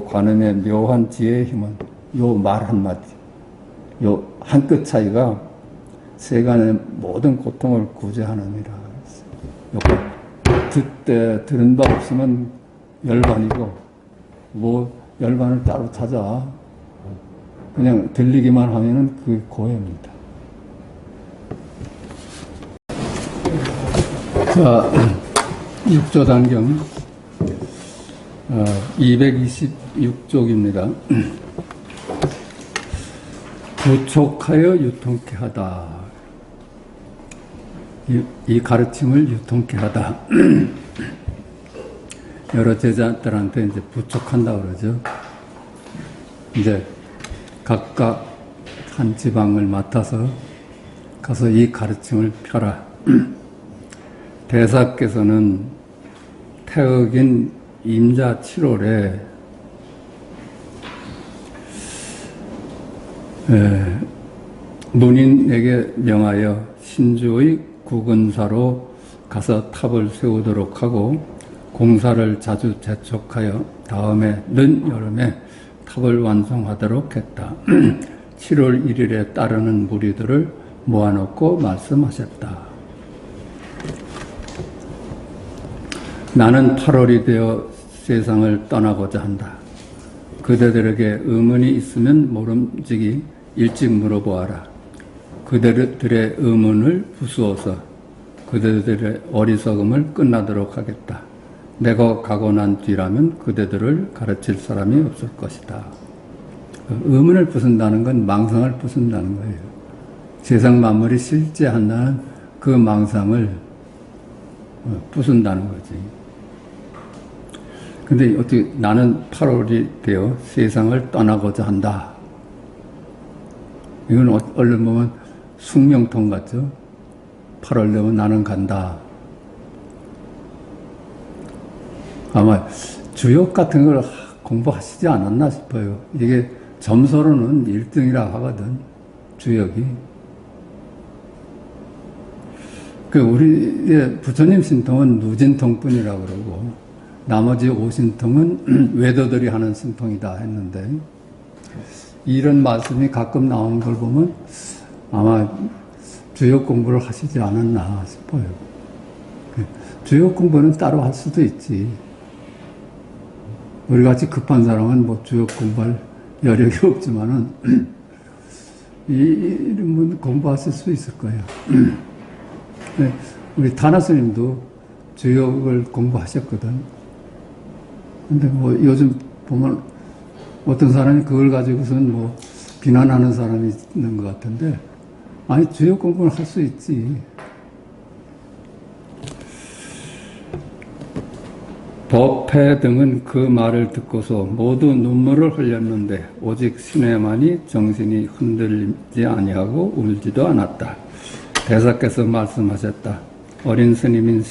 관음의 묘한 지혜의 힘은 요 말 한마디, 요 한 끗 차이가 세간의 모든 고통을 구제하느니라. 요거 듣되 들은 바 없으면 열반이고, 열반을 따로 찾아. 그냥 들리기만 하면은 그 고해입니다. 자, 6조 단경, 226쪽입니다. 부촉하여 유통케 하다. 이 가르침을 유통케 하다. 여러 제자들한테 이제 부촉한다 그러죠. 이제 각각 한 지방을 맡아서 가서 이 가르침을 펴라. 대사께서는 태극인 임자 7월에 문인에게 명하여 신주의 국은사로 가서 탑을 세우도록 하고 공사를 자주 재촉하여 다음에는 여름에 탑을 완성하도록 했다. 7월 1일에 따르는 무리들을 모아놓고 말씀하셨다. 나는 8월이 되어 세상을 떠나고자 한다. 그대들에게 의문이 있으면 모름지기 일찍 물어보아라. 그대들의 의문을 부수어서 그대들의 어리석음을 끝나도록 하겠다. 내가 가고 난 뒤라면 그대들을 가르칠 사람이 없을 것이다. 의문을 부순다는 건 망상을 부순다는 거예요. 세상 만물이 실제한다는 그 망상을 부순다는 거지. 근데 어떻게 나는 8월이 되어 세상을 떠나고자 한다. 이건 얼른 보면 숙명통 같죠? 8월 되면 나는 간다. 아마 주역 같은 걸 공부하시지 않았나 싶어요. 이게 점수로는 1등이라 하거든, 주역이. 우리의 부처님 신통은 누진통뿐이라고 그러고, 나머지 50통은 외도들이 하는 신통이다 했는데, 이런 말씀이 가끔 나오는 걸 보면 아마 주역 공부를 하시지 않았나 싶어요. 주역 공부는 따로 할 수도 있지. 우리같이 급한 사람은 뭐 주역 공부할 여력이 없지만은, 이런 공부하실 수 있을 거예요. 우리 다나 스님도 주역을 공부하셨거든. 근데 뭐 요즘 보면 어떤 사람이 그걸 가지고선 뭐 비난하는 사람이 있는 것 같은데, 아니, 주역 공부를 할 수 있지. 법회 등은 그 말을 듣고서 모두 눈물을 흘렸는데 오직 신혜만이 정신이 흔들리지 아니하고 울지도 않았다. 대사께서 말씀하셨다. 어린 스님인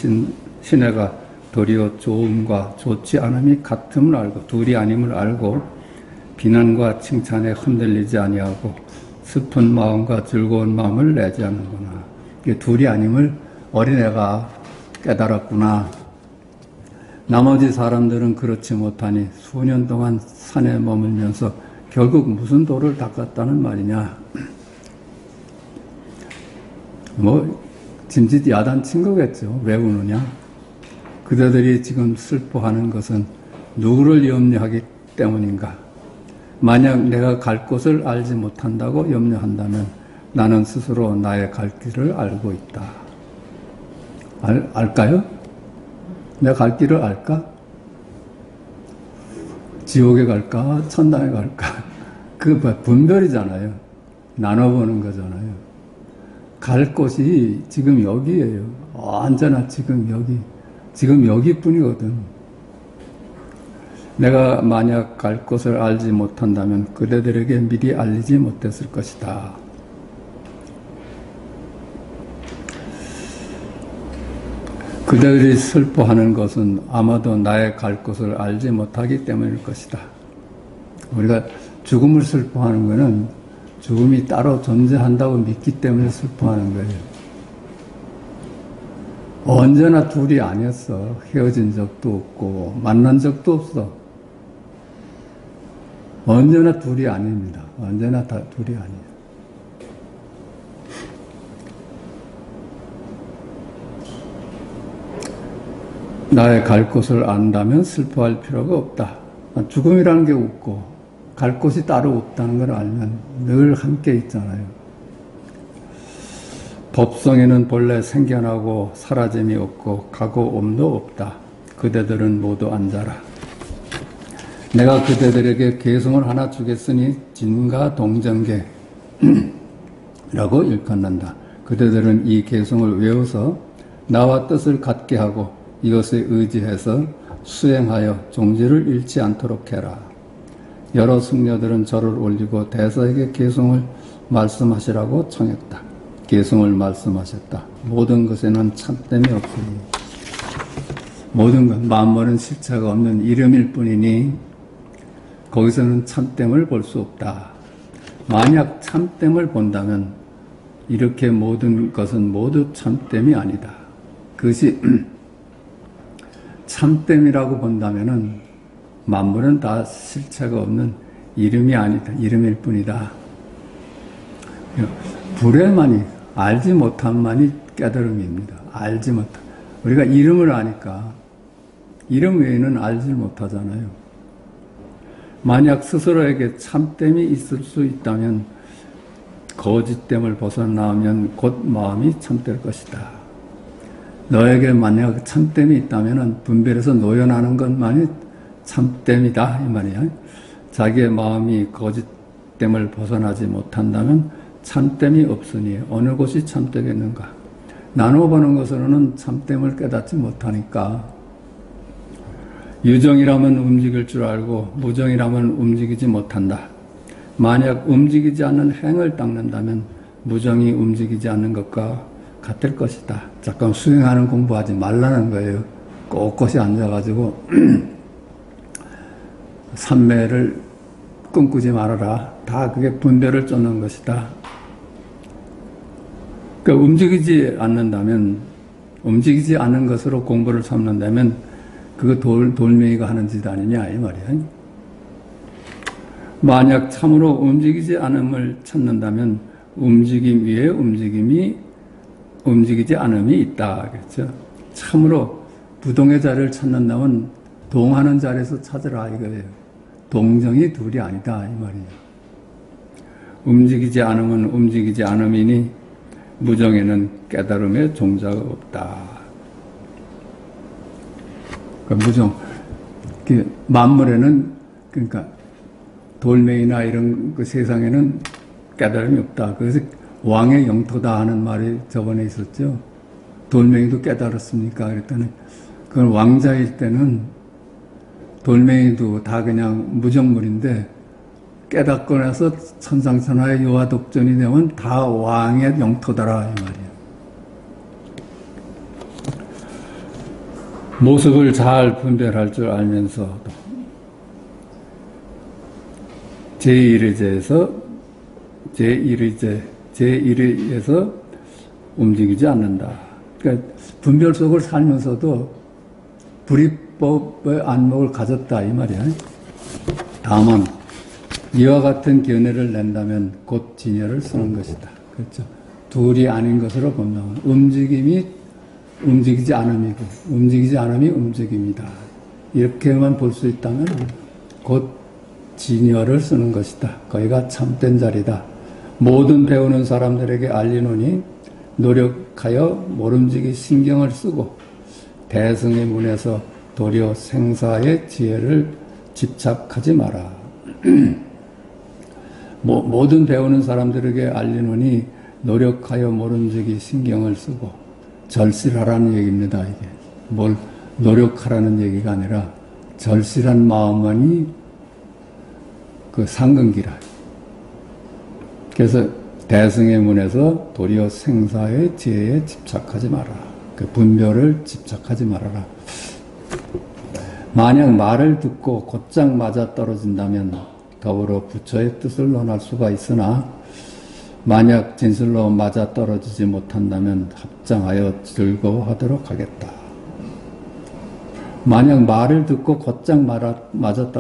신혜가 도리어 좋음과 좋지 않음이 같음을 알고, 둘이 아님을 알고 비난과 칭찬에 흔들리지 아니하고 슬픈 마음과 즐거운 마음을 내지 않는구나. 이게 둘이 아님을 어린애가 깨달았구나. 나머지 사람들은 그렇지 못하니 수년 동안 산에 머물면서 결국 무슨 도를 닦았다는 말이냐. 뭐 짐짓 야단친 거겠죠. 왜 우느냐. 그대들이 지금 슬퍼하는 것은 누구를 염려하기 때문인가. 만약 내가 갈 곳을 알지 못한다고 염려한다면 나는 스스로 나의 갈 길을 알고 있다. 알까요? 내가 갈 길을 알까? 지옥에 갈까? 천당에 갈까? 그거 분별이잖아요. 나눠보는 거잖아요. 갈 곳이 지금 여기예요. 언제나 지금 여기. 지금 여기뿐이거든. 내가 만약 갈 곳을 알지 못한다면 그대들에게 미리 알리지 못했을 것이다. 그대들이 슬퍼하는 것은 아마도 나의 갈 곳을 알지 못하기 때문일 것이다. 우리가 죽음을 슬퍼하는 것은 죽음이 따로 존재한다고 믿기 때문에 슬퍼하는 거예요. 언제나 둘이 아니었어. 헤어진 적도 없고 만난 적도 없어. 언제나 둘이 아닙니다. 언제나 다 둘이 아니에요. 나의 갈 곳을 안다면 슬퍼할 필요가 없다. 죽음이라는 게 없고 갈 곳이 따로 없다는 걸 알면 늘 함께 있잖아요. 법성에는 본래 생겨나고 사라짐이 없고 가고 옴도 없다. 그대들은 모두 앉아라. 내가 그대들에게 개성을 하나 주겠으니 진가 동정계 라고 일컫는다. 그대들은 이 개성을 외워서 나와 뜻을 같게 하고 이것에 의지해서 수행하여 종지를 잃지 않도록 해라. 여러 승려들은 절을 올리고 대사에게 개성을 말씀하시라고 청했다. 개성을 말씀하셨다. 모든 것에는 참됨이 없으니 모든 것, 만물은 실체가 없는 이름일 뿐이니 거기서는 참됨을 볼 수 없다. 만약 참됨을 본다면 이렇게 모든 것은 모두 참됨이 아니다. 그것이 참됨이라고 본다면은 만물은 다 실체가 없는 이름이 아니다. 이름일 뿐이다. 불에만이 알지 못함만이 깨달음입니다. 알지 못함. 우리가 이름을 아니까 이름 외에는 알지 못하잖아요. 만약 스스로에게 참됨이 있을 수 있다면 거짓됨을 벗어나면 곧 마음이 참될 것이다. 너에게 만약 참됨이 있다면 분별해서 노연하는 것만이 참됨이다 이 말이야. 자기의 마음이 거짓됨을 벗어나지 못한다면 참됨이 없으니 어느 곳이 참되겠는가. 나눠보는 것으로는 참됨을 깨닫지 못하니까 유정이라면 움직일 줄 알고 무정이라면 움직이지 못한다. 만약 움직이지 않는 행을 닦는다면 무정이 움직이지 않는 것과 같을 것이다. 잠깐 수행하는 공부하지 말라는 거예요. 꼿꼿이 앉아가지고 삼매를 꿈꾸지 말아라. 다 그게 분별을 쫓는 것이다. 그러니까 움직이지 않는다면, 움직이지 않는 것으로 공부를 삼는다면 그거 돌멩이가 하는 짓 아니냐 이 말이야. 만약 참으로 움직이지 않음을 찾는다면 움직임 위에 움직이지 않음이 있다. 그렇죠? 참으로 부동의 자리를 찾는다면 동하는 자리에서 찾으라 이거예요. 동정이 둘이 아니다 이 말이에요. 움직이지 않으면 움직이지 않음이니 무정에는 깨달음의 종자가 없다. 그러니까 무정, 만물에는 그러니까 돌멩이나 이런 그 세상에는 깨달음이 없다. 그래서 왕의 영토다 하는 말이 저번에 있었죠. 돌멩이도 깨달았습니까? 그랬더니 그건 왕자일 때는 돌멩이도 다 그냥 무정물인데 깨닫고 나서 천상천하의 요하 독전이 되면 다 왕의 영토다라 이 말이에요. 모습을 잘 분별할 줄 알면서도 제1의에서 움직이지 않는다. 그러니까 분별 속을 살면서도 불이법의 안목을 가졌다 이 말이야. 다만 이와 같은 견해를 낸다면 곧 진여를 쓰는 것이다. 그렇죠. 둘이 아닌 것으로 본다면 움직임이 움직이지 않음이고 움직이지 않음이 움직임이다. 이렇게만 볼 수 있다면 곧 진여를 쓰는 것이다. 거기가 참된 자리다. 모든 배우는 사람들에게 알리노니 노력하여 모름지기 신경을 쓰고 대승의 문에서 도리어 생사의 지혜를 집착하지 마라. 모든 배우는 사람들에게 알리노니 노력하여 모름지기 신경을 쓰고 절실하라는 얘기입니다. 이게 뭘 노력하라는 얘기가 아니라 절실한 마음만이 그 상근기라. 그래서 대승의 문에서 도리어 생사의 지혜에 집착하지 마라. 그 분별을 집착하지 말아라. 만약 말을 듣고 곧장 맞아 떨어진다면 더불어 부처의 뜻을 논할 수가 있으나 만약 진실로 맞아 떨어지지 못한다면 합장하여 즐거워하도록 하겠다. 만약 말을 듣고 곧장 맞아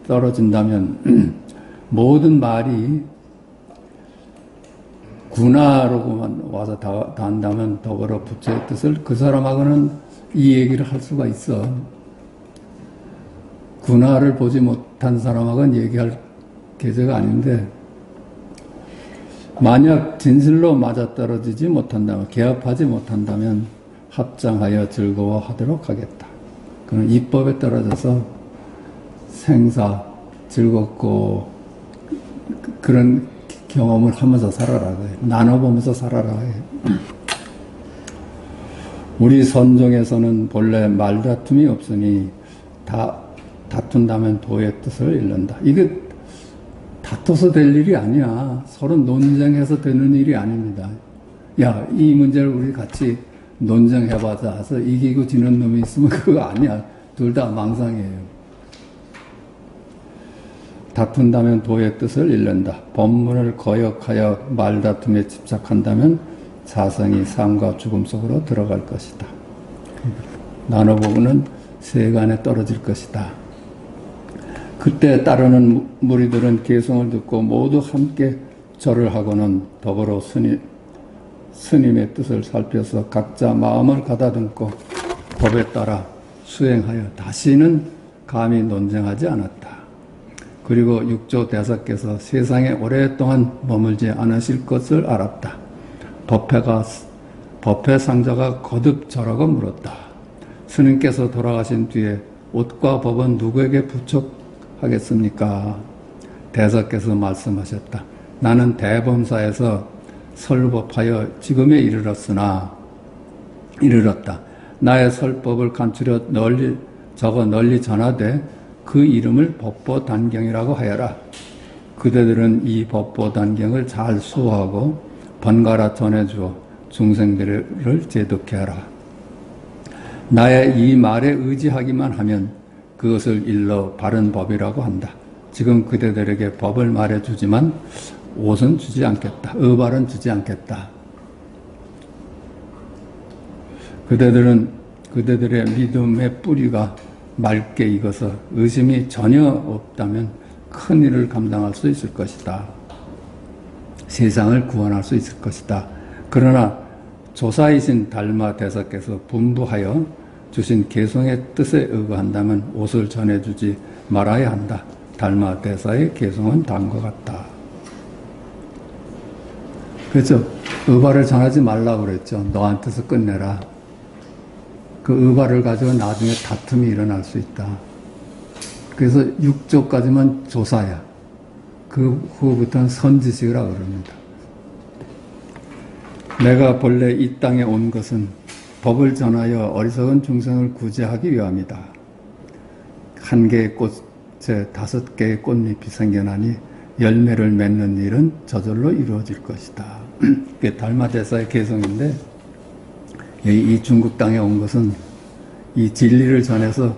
떨어진다면 모든 말이 군화로만 와서 다 한다면 더불어 부처의 뜻을 그 사람하고는 이 얘기를 할 수가 있어. 군화를 보지 못한 사람하고는 얘기할 계제가 아닌데 만약 진실로 맞아떨어지지 못한다면 개합하지 못한다면 합장하여 즐거워하도록 하겠다. 그는 이법에 떨어져서 생사 즐겁고 그런 경험을 하면서 살아라. 나눠보면서 살아라. 우리 선종에서는 본래 말다툼이 없으니 다툰다면 도의 뜻을 잃는다. 이게 다퉈서 될 일이 아니야. 서로 논쟁해서 되는 일이 아닙니다. 야, 이 문제를 우리 같이 논쟁해봐자 해서 이기고 지는 놈이 있으면 그거 아니야. 둘 다 망상이에요. 다툰다면 도의 뜻을 잃는다. 법문을 거역하여 말다툼에 집착한다면 사성이 삶과 죽음 속으로 들어갈 것이다. 나눠보고는 세간에 떨어질 것이다. 그때 따르는 무리들은 개성을 듣고 모두 함께 절을 하고는 더불어 스님의 뜻을 살펴서 각자 마음을 가다듬고 법에 따라 수행하여 다시는 감히 논쟁하지 않았다. 그리고 육조 대사께서 세상에 오랫동안 머물지 않으실 것을 알았다. 법회 상자가 거듭 절하고 물었다. 스님께서 돌아가신 뒤에 옷과 법은 누구에게 부촉하겠습니까? 대사께서 말씀하셨다. 나는 대범사에서 설법하여 지금에 이르렀다. 나의 설법을 간추려 널리 전하되 그 이름을 법보단경이라고 하여라. 그대들은 이 법보단경을 잘 수호하고 번갈아 전해주어 중생들을 제독케 하라. 나의 이 말에 의지하기만 하면 그것을 일러 바른 법이라고 한다. 지금 그대들에게 법을 말해주지만 옷은 주지 않겠다. 의발은 주지 않겠다. 그대들은 그대들의 믿음의 뿌리가 맑게 익어서 의심이 전혀 없다면 큰 일을 감당할 수 있을 것이다. 세상을 구원할 수 있을 것이다. 그러나 조사이신 달마 대사께서 분부하여 주신 개성의 뜻에 의거한다면 옷을 전해주지 말아야 한다. 달마 대사의 개성은 다음과 같다. 그렇죠. 의발을 전하지 말라고 그랬죠. 너한테서 끝내라. 그 의발을 가지고 나중에 다툼이 일어날 수 있다. 그래서 6조까지만 조사야. 그 후부터는 선지식이라고 그럽니다. 내가 본래 이 땅에 온 것은 법을 전하여 어리석은 중생을 구제하기 위함이다. 한 개의 꽃에 5개의 꽃잎이 생겨나니 열매를 맺는 일은 저절로 이루어질 것이다. 그게 달마대사의 개성인데, 이 중국 땅에 온 것은 이 진리를 전해서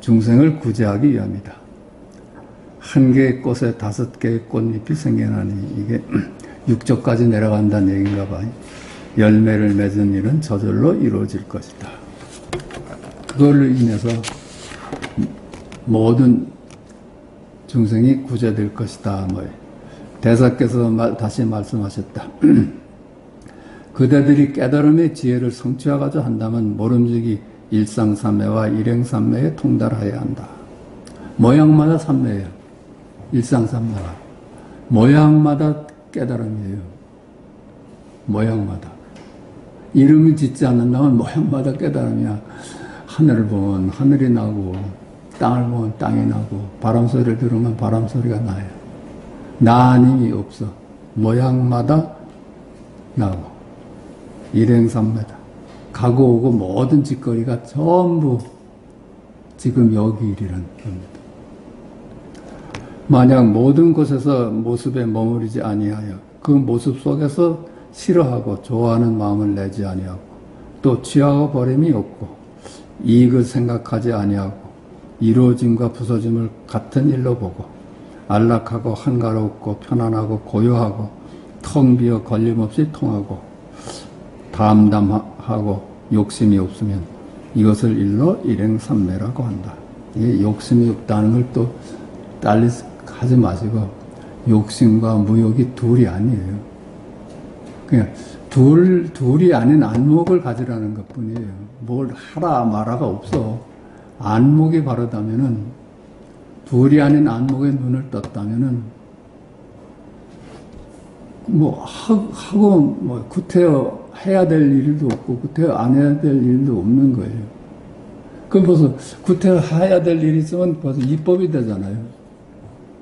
중생을 구제하기 위함이다. 한 개의 꽃에 5개의 꽃잎이 생겨나니 이게 6조까지 내려간다는 얘기인가 봐요. 열매를 맺은 일은 저절로 이루어질 것이다. 그걸로 인해서 모든 중생이 구제될 것이다. 대사께서 다시 말씀하셨다. 그대들이 깨달음의 지혜를 성취하고자 한다면 모름지기 일상삼매와 일행삼매에 통달해야 한다. 모양마다 삼매예요. 일상삼매가. 모양마다 깨달음이에요. 모양마다. 이름을 짓지 않는다면 모양마다 깨달음이야. 하늘을 보면 하늘이 나고, 땅을 보면 땅이 나고, 바람 소리를 들으면 바람 소리가 나요. 나 아님이 없어. 모양마다 나고. 일행삼매다. 가고 오고 모든 짓거리가 전부 지금 여기 일이란 겁니다. 만약 모든 곳에서 모습에 머무르지 아니하여 그 모습 속에서 싫어하고 좋아하는 마음을 내지 아니하고 또 취하고 버림이 없고 이익을 생각하지 아니하고 이루어짐과 부서짐을 같은 일로 보고 안락하고 한가롭고 편안하고 고요하고 텅 비어 걸림없이 통하고 담담하고 욕심이 없으면 이것을 일러 일행삼매라고 한다. 이게 욕심이 없다는 걸 또 딸리 하지 마시고 욕심과 무욕이 둘이 아니에요. 그냥 둘이 아닌 안목을 가지라는 것 뿐이에요. 뭘 하라 마라가 없어. 안목이 바르다면은 둘이 아닌 안목에 눈을 떴다면은 하고 구태여 해야 될 일도 없고 구태여 안 해야 될 일도 없는 거예요. 그럼 벌써 구태여 해야 될 일이 있으면 벌써 입법이 되잖아요.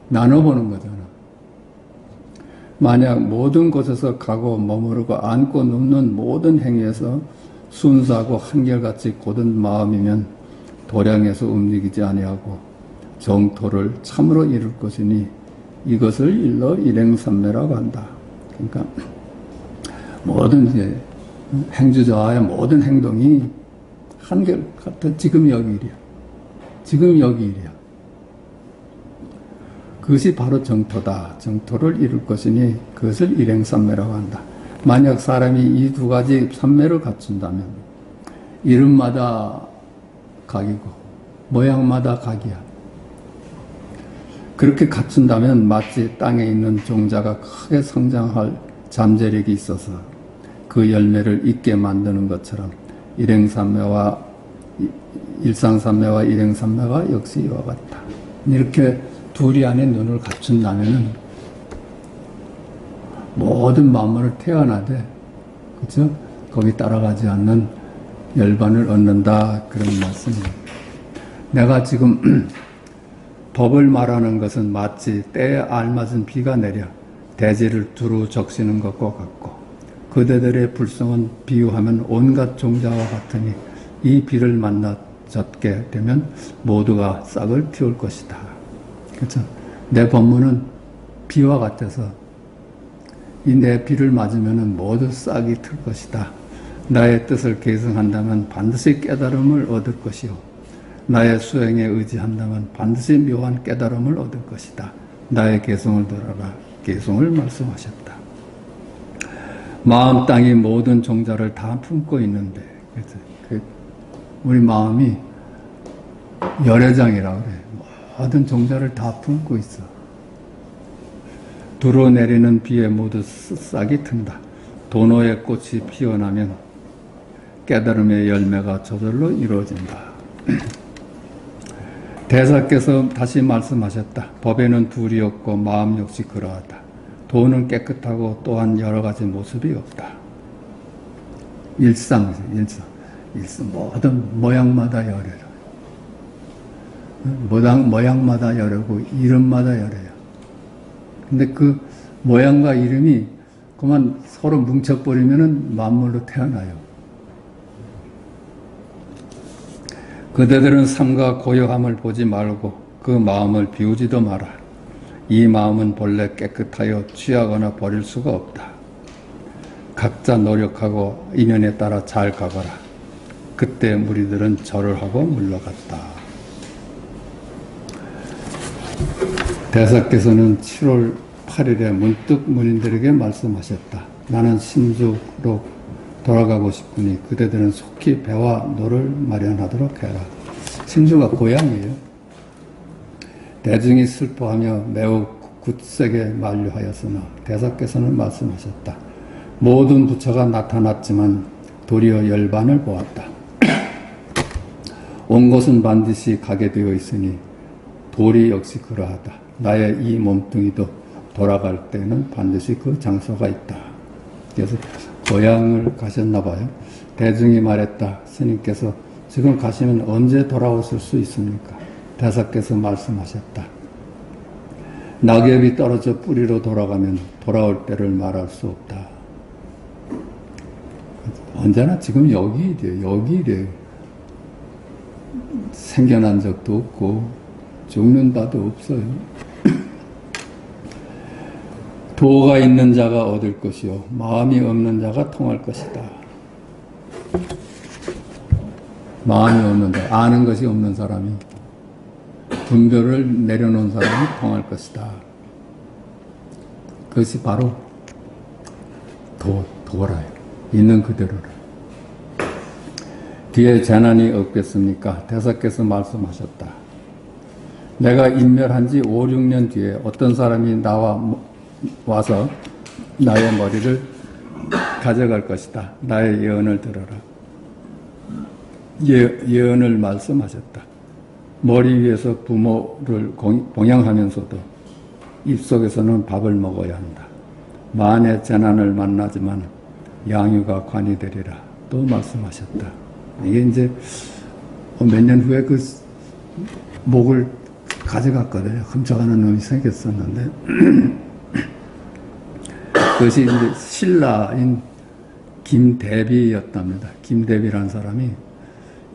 나눠보는 거잖아. 만약 모든 곳에서 가고 머무르고 앉고 눕는 모든 행위에서 순수하고 한결같이 곧은 마음이면 도량에서 움직이지 아니하고 정토를 참으로 이룰 것이니 이것을 일러 일행삼매라고 한다. 그러니까 모든 이제 행주자와의 모든 행동이 한결같은 지금 여기 일이야. 지금 여기 일이야. 그것이 바로 정토다. 정토를 이룰 것이니 그것을 일행삼매라고 한다. 만약 사람이 이 두 가지 삼매를 갖춘다면 이름마다 각이고 모양마다 각이야. 그렇게 갖춘다면 마치 땅에 있는 종자가 크게 성장할 잠재력이 있어서 그 열매를 있게 만드는 것처럼 일상삼매와 일행삼매가 역시 이와 같다. 이렇게 둘이 안에 눈을 갖춘다면은 모든 만물을 태어나되, 그죠? 거기 따라가지 않는 열반을 얻는다. 그런 말씀입니다. 내가 지금 법을 말하는 것은 마치 때에 알맞은 비가 내려 대지를 두루 적시는 것과 같고 그대들의 불성은 비유하면 온갖 종자와 같으니 이 비를 만나 젖게 되면 모두가 싹을 틔울 것이다. 그렇죠? 내 법문은 비와 같아서 이 내 비를 맞으면 모두 싹이 틀 것이다. 나의 뜻을 계승한다면 반드시 깨달음을 얻을 것이요. 나의 수행에 의지한다면 반드시 묘한 깨달음을 얻을 것이다. 나의 개성을 들어라. 개성을 말씀하셨다. 마음 땅이 모든 종자를 다 품고 있는데, 그래서 우리 마음이 열애장이라고 그래. 모든 종자를 다 품고 있어. 두루 내리는 비에 모두 싹이 튼다. 도노의 꽃이 피어나면 깨달음의 열매가 저절로 이루어진다. 대사께서 다시 말씀하셨다. 법에는 둘이 없고 마음 역시 그러하다. 도는 깨끗하고 또한 여러 가지 모습이 없다. 일상 모든 모양마다 열애라. 모양마다 열애고 이름마다 열애야. 근데 그 모양과 이름이 그만 서로 뭉쳐버리면은 만물로 태어나요. 그대들은 삶과 고요함을 보지 말고 그 마음을 비우지도 마라. 이 마음은 본래 깨끗하여 취하거나 버릴 수가 없다. 각자 노력하고 인연에 따라 잘 가거라. 그때 무리들은 절을 하고 물러갔다. 대사께서는 7월 8일에 문득 문인들에게 말씀하셨다. 나는 신주로 돌아가고 싶으니 그대들은 속히 배와 노를 마련하도록 해라. 신주가 고향이에요. 대중이 슬퍼하며 매우 굳세게 만류하였으나 대사께서는 말씀하셨다. 모든 부처가 나타났지만 도리어 열반을 보았다. 온 곳은 반드시 가게 되어 있으니 도리 역시 그러하다. 나의 이 몸뚱이도 돌아갈 때는 반드시 그 장소가 있다. 그래서 고향을 가셨나 봐요. 대중이 말했다. 스님께서 지금 가시면 언제 돌아오실 수 있습니까? 대사께서 말씀하셨다. 낙엽이 떨어져 뿌리로 돌아가면 돌아올 때를 말할 수 없다. 언제나 지금 여기 이래요. 생겨난 적도 없고 죽는 바도 없어요. 도가 있는 자가 얻을 것이요 마음이 없는 자가 통할 것이다. 마음이 없는 자, 아는 것이 없는 사람이, 분별을 내려놓은 사람이 통할 것이다. 그것이 바로 도라요. 있는 그대로라. 뒤에 재난이 없겠습니까? 대사께서 말씀하셨다. 내가 인멸한 지 5, 6년 뒤에 어떤 사람이 와서 나의 머리를 가져갈 것이다. 나의 예언을 들어라. 예언을 말씀하셨다. 머리 위에서 부모를 봉양하면서도 입속에서는 밥을 먹어야 한다. 만의 재난을 만나지만 양유가 관이 되리라. 또 말씀하셨다. 이게 이제 몇 년 후에 그 목을 가져갔거든요. 훔쳐가는 놈이 생겼었는데 그것이 이제 신라인 김대비였답니다. 김대비라는 사람이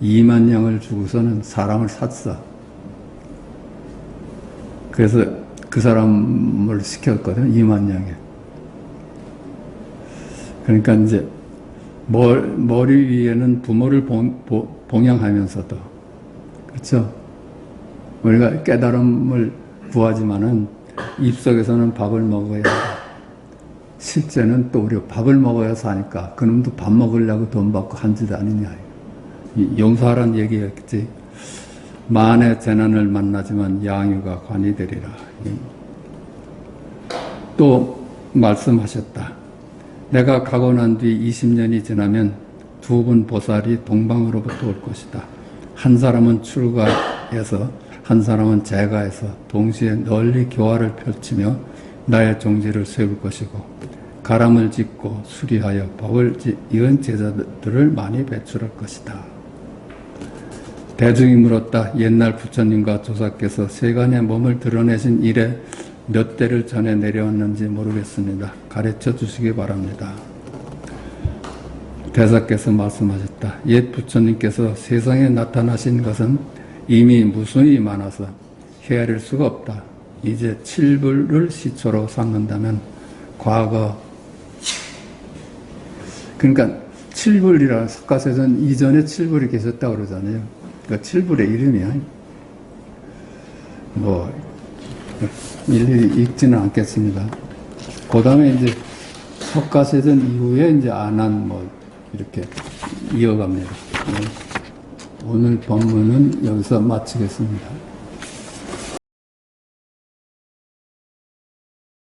2만 양을 주고서는 사람을 샀어. 그래서 그 사람을 시켰거든요. 2만 양에. 그러니까 이제 머리 위에는 부모를 봉양하면서도, 그렇죠? 우리가 깨달음을 구하지만은 입속에서는 밥을 먹어야 한다. 실제는 또 우리가 밥을 먹어야 사니까 그놈도 밥 먹으려고 돈 받고 한 짓 아니냐. 용서하라는 얘기였겠지. 만의 재난을 만나지만 양유가 관이 되리라. 또 말씀하셨다. 내가 가고 난 뒤 20년이 지나면 두 분 보살이 동방으로부터 올 것이다. 한 사람은 출가해서 한 사람은 재가해서 동시에 널리 교화를 펼치며 나의 종지를 세울 것이고 가람을 짓고 수리하여 법을 이은 제자들을 많이 배출할 것이다. 대중이 물었다. 옛날 부처님과 조사께서 세간의 몸을 드러내신 이래 몇 대를 전해 내려왔는지 모르겠습니다. 가르쳐 주시기 바랍니다. 대사께서 말씀하셨다. 옛 부처님께서 세상에 나타나신 것은 이미 무수히 많아서 헤아릴 수가 없다. 이제 칠불을 시초로 삼는다면 과거, 그러니까 칠불이라 석가세전 이전에 칠불이 계셨다고 그러잖아요. 그러니까 칠불의 이름이야. 뭐 일일이 읽지는 않겠습니다. 그 다음에 이제 석가세전 이후에 이제 안한 뭐 이렇게 이어갑니다. 오늘 법문은 여기서 마치겠습니다.